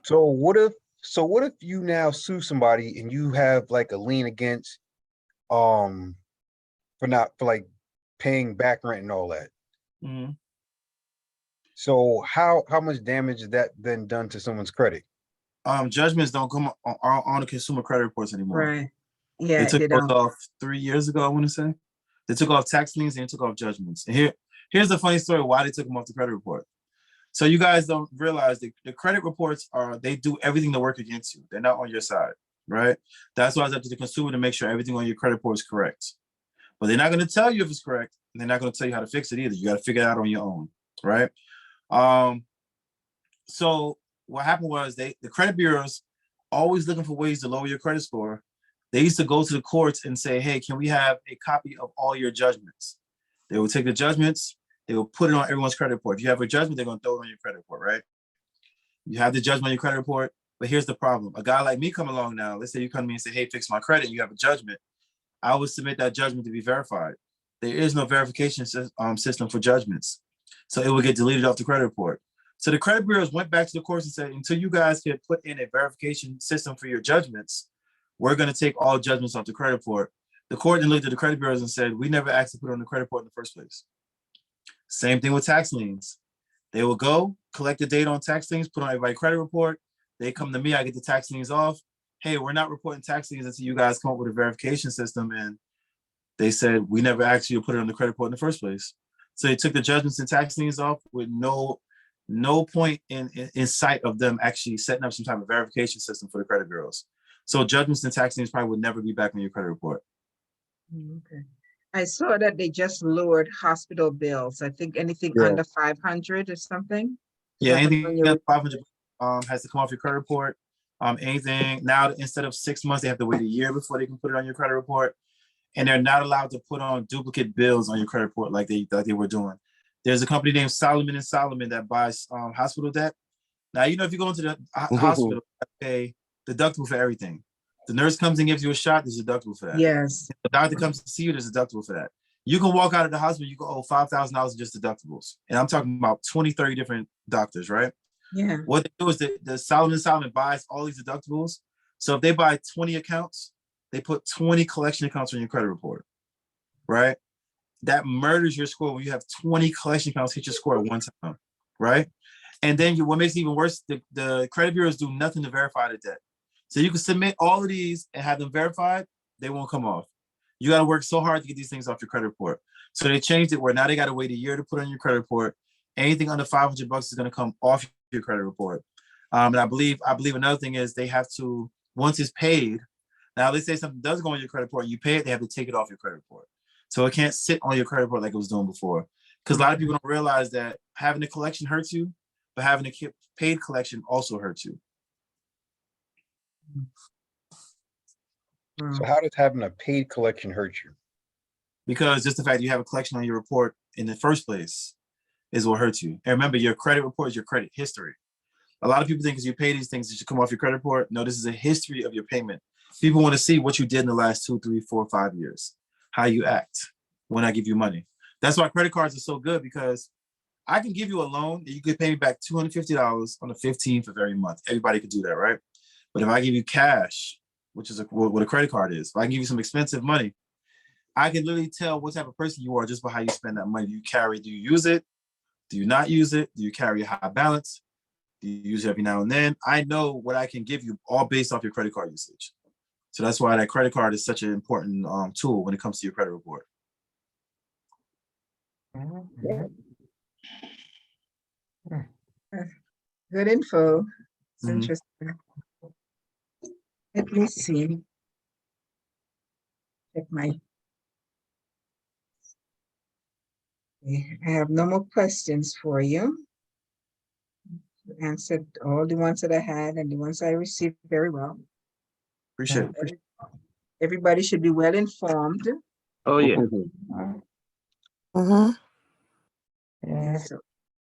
So what if you now sue somebody and you have like a lien against, for like paying back rent and all that? Mhm. So how much damage is that then done to someone's credit? Judgments don't come on the consumer credit reports anymore. Right, They yeah, took they those don't. off 3 years ago, I want to say. They took off tax liens and they took off judgments. And here's the funny story why they took them off the credit report. So you guys don't realize the credit reports they do everything to work against you. They're not on your side, right? That's why it's up to the consumer to make sure everything on your credit report is correct. but they're not going to tell you if it's correct. And they're not going to tell you how to fix it either. You got to figure it out on your own, right? So what happened was the credit bureaus always looking for ways to lower your credit score. They used to go to the courts and say, hey, can we have a copy of all your judgments? They will take the judgments, they will put it on everyone's credit report. If you have a judgment, they're going to throw it on your credit report, right? You have the judgment on your credit report, but here's the problem. A guy like me come along now, let's say you come to me and say, hey, fix my credit, and you have a judgment. I would submit that judgment to be verified. There is no verification system for judgments. So it will get deleted off the credit report. So the credit bureaus went back to the courts and said, until you guys can put in a verification system for your judgments, we're going to take all judgments off the credit report. The court then looked at the credit bureaus and said, we never asked to put it on the credit report in the first place. Same thing with tax liens. They will go collect the data on tax liens, put on everybody's credit report. They come to me, I get the tax liens off. Hey, we're not reporting tax liens until you guys come up with a verification system. And they said, we never asked you to put it on the credit report in the first place. So they took the judgments and tax liens off with no point in sight of them actually setting up some type of verification system for the credit bureaus. So judgments and tax liens probably would never be back on your credit report. Okay. I saw that they just lowered hospital bills. I think anything Yeah. under 500 or something. Yeah, Something anything on your- under 500 has to come off your credit report. Anything now, instead of 6 months, they have to wait a year before they can put it on your credit report. And they're not allowed to put on duplicate bills on your credit report like they were doing. There's a company named Solomon & Solomon that buys hospital debt. Now, you know, if you go into the hospital, you pay deductible for everything. The nurse comes and gives you a shot, there's a deductible for that. Yes. The doctor comes to see you, there's a deductible for that. You can walk out of the hospital, you can owe $5,000 in just deductibles. And I'm talking about 20, 30 different doctors, right? Yeah. What they do is the Solomon & Solomon buys all these deductibles. So if they buy 20 accounts, they put 20 collection accounts on your credit report, right? That murders your score when you have 20 collection accounts hit your score at one time, right? And then what makes it even worse, the credit bureaus do nothing to verify the debt. So you can submit all of these and have them verified, they won't come off. You got to work so hard to get these things off your credit report. So they changed it where now they got to wait a year to put on your credit report. Anything under $500 is going to come off your credit report. And I believe another thing is they have to, once it's paid, now let's say something does go on your credit report and you pay it, they have to take it off your credit report. So it can't sit on your credit report like it was doing before. Because a lot of people don't realize that having a collection hurts you, but having a paid collection also hurts you. So how does having a paid collection hurt you? Because just the fact you have a collection on your report in the first place is what hurts you. And remember, your credit report is your credit history. A lot of people think as you pay these things, it should come off your credit report. No, this is a history of your payment. People want to see what you did in the last 2, 3, 4, 5 years, how you act when I give you money. That's why credit cards are so good, because I can give you a loan and you could pay me back $250 on the 15th of every month. Everybody could do that, right? But if I give you cash, which is what a credit card is, if I can give you some expensive money, I can literally tell what type of person you are just by how you spend that money. Do you use it? Do you not use it? Do you carry a high balance? Do you use it every now and then? I know what I can give you all based off your credit card usage. So that's why that credit card is such an important tool when it comes to your credit report. Good info. It's Mhm. interesting. Let me see. Check my. Okay, I have no more questions for you. You answered all the ones that I had and the ones I received very well. Appreciate it. Everybody should be well informed. Oh, yeah. So,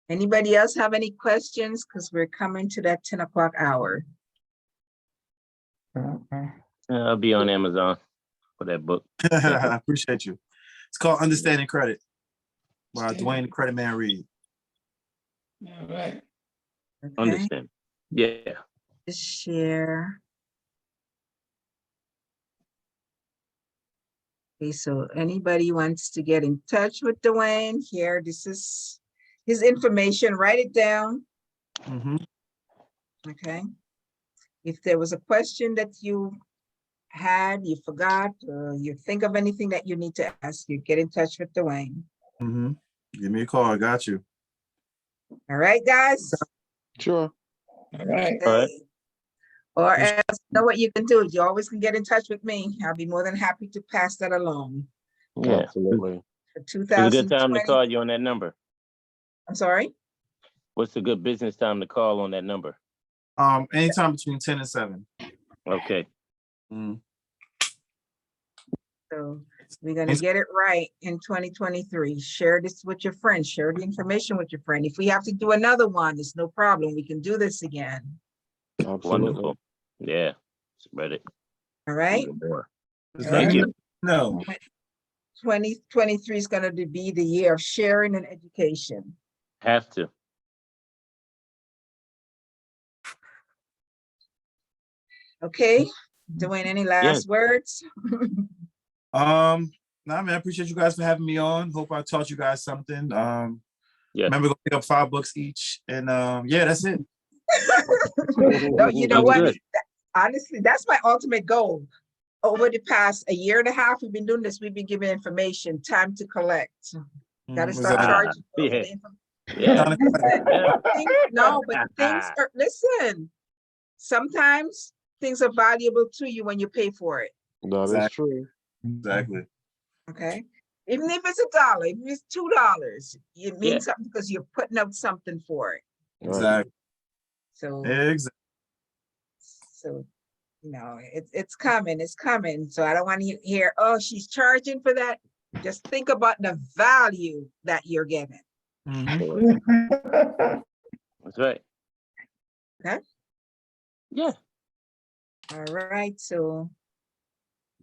anybody else have any questions? Because we're coming to that 10 o'clock hour. I'll be on Amazon for that book. I appreciate you. It's called Understanding Credit by Dwayne The Creditman Reed. All right. Okay, Understand. Yeah. just share. Okay, so anybody wants to get in touch with Dwayne here, this is his information, write it down, Mhm. okay? If there was a question that you had, you forgot, or you think of anything that you need to ask, you get in touch with Dwayne. Mhm. Give me a call. I got you. All right, guys? Sure. All right. All right. Or else, you know what you can do, you always can get in touch with me. I'll be more than happy to pass that along. Yeah. Absolutely. for It's a good time to 2020. call you on that number. I'm sorry? What's a good business time to call on that number? Anytime between 10 and 7. Okay. Mm. So we're gonna get it right in 2023. Share this with your friends, share the information with your friend. If we have to do another one, it's no problem. We can do this again. Absolutely. Wonderful. Yeah. Spread it. All right? Even more. Just All let Thank me you. know. 2023 is gonna be the year of sharing and education. Have to. Okay? Dwayne, any last words? Nah, man, I appreciate you guys for having me on. Hope I taught you guys something. Yeah. Remember, go pick up $5 each, and yeah, that's it. No, you know That's what? good. Honestly, that's my ultimate goal. Over the past a year and a half, we've been doing this. We've been giving information, time to collect. Gotta start Exactly. charging. for Yeah. the information. Yeah. Yeah. No, but things are, listen, sometimes things are valuable to you when you pay for it, That is Exactly. true. Exactly. okay? Even if it's $1, if it's $2, it means Yeah. something because you're putting out something for it. Right. Exactly. So, Exactly. you know, it's coming, it's coming. So I don't want to hear, oh, she's charging for that. Just think about the value that you're getting. Mhm. That's right. Okay. Yeah. All right, so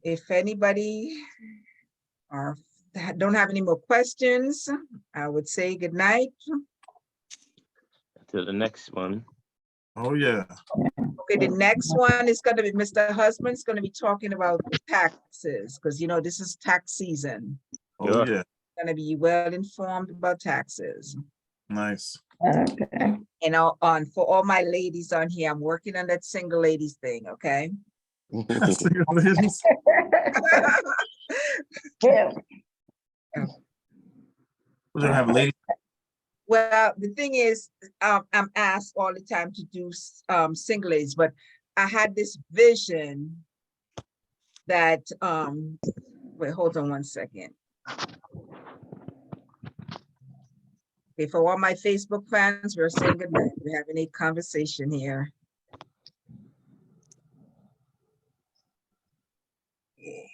if anybody or don't have any more questions, I would say good night. Until the next one. Oh yeah. Okay, the next one is gonna be Mr. Husband's gonna be talking about taxes, because you know, this is tax season. Oh Sure. yeah. Gonna be well informed about taxes. Nice. Okay. And on for all my ladies on here, I'm working on that single ladies thing, okay? Yeah. We're gonna have a lady. Well, the thing is, I'm asked all the time to do single ladies, but I had this vision that wait, hold on one second. Okay, for all my Facebook fans, we're saying goodnight. We're having a conversation here. Okay.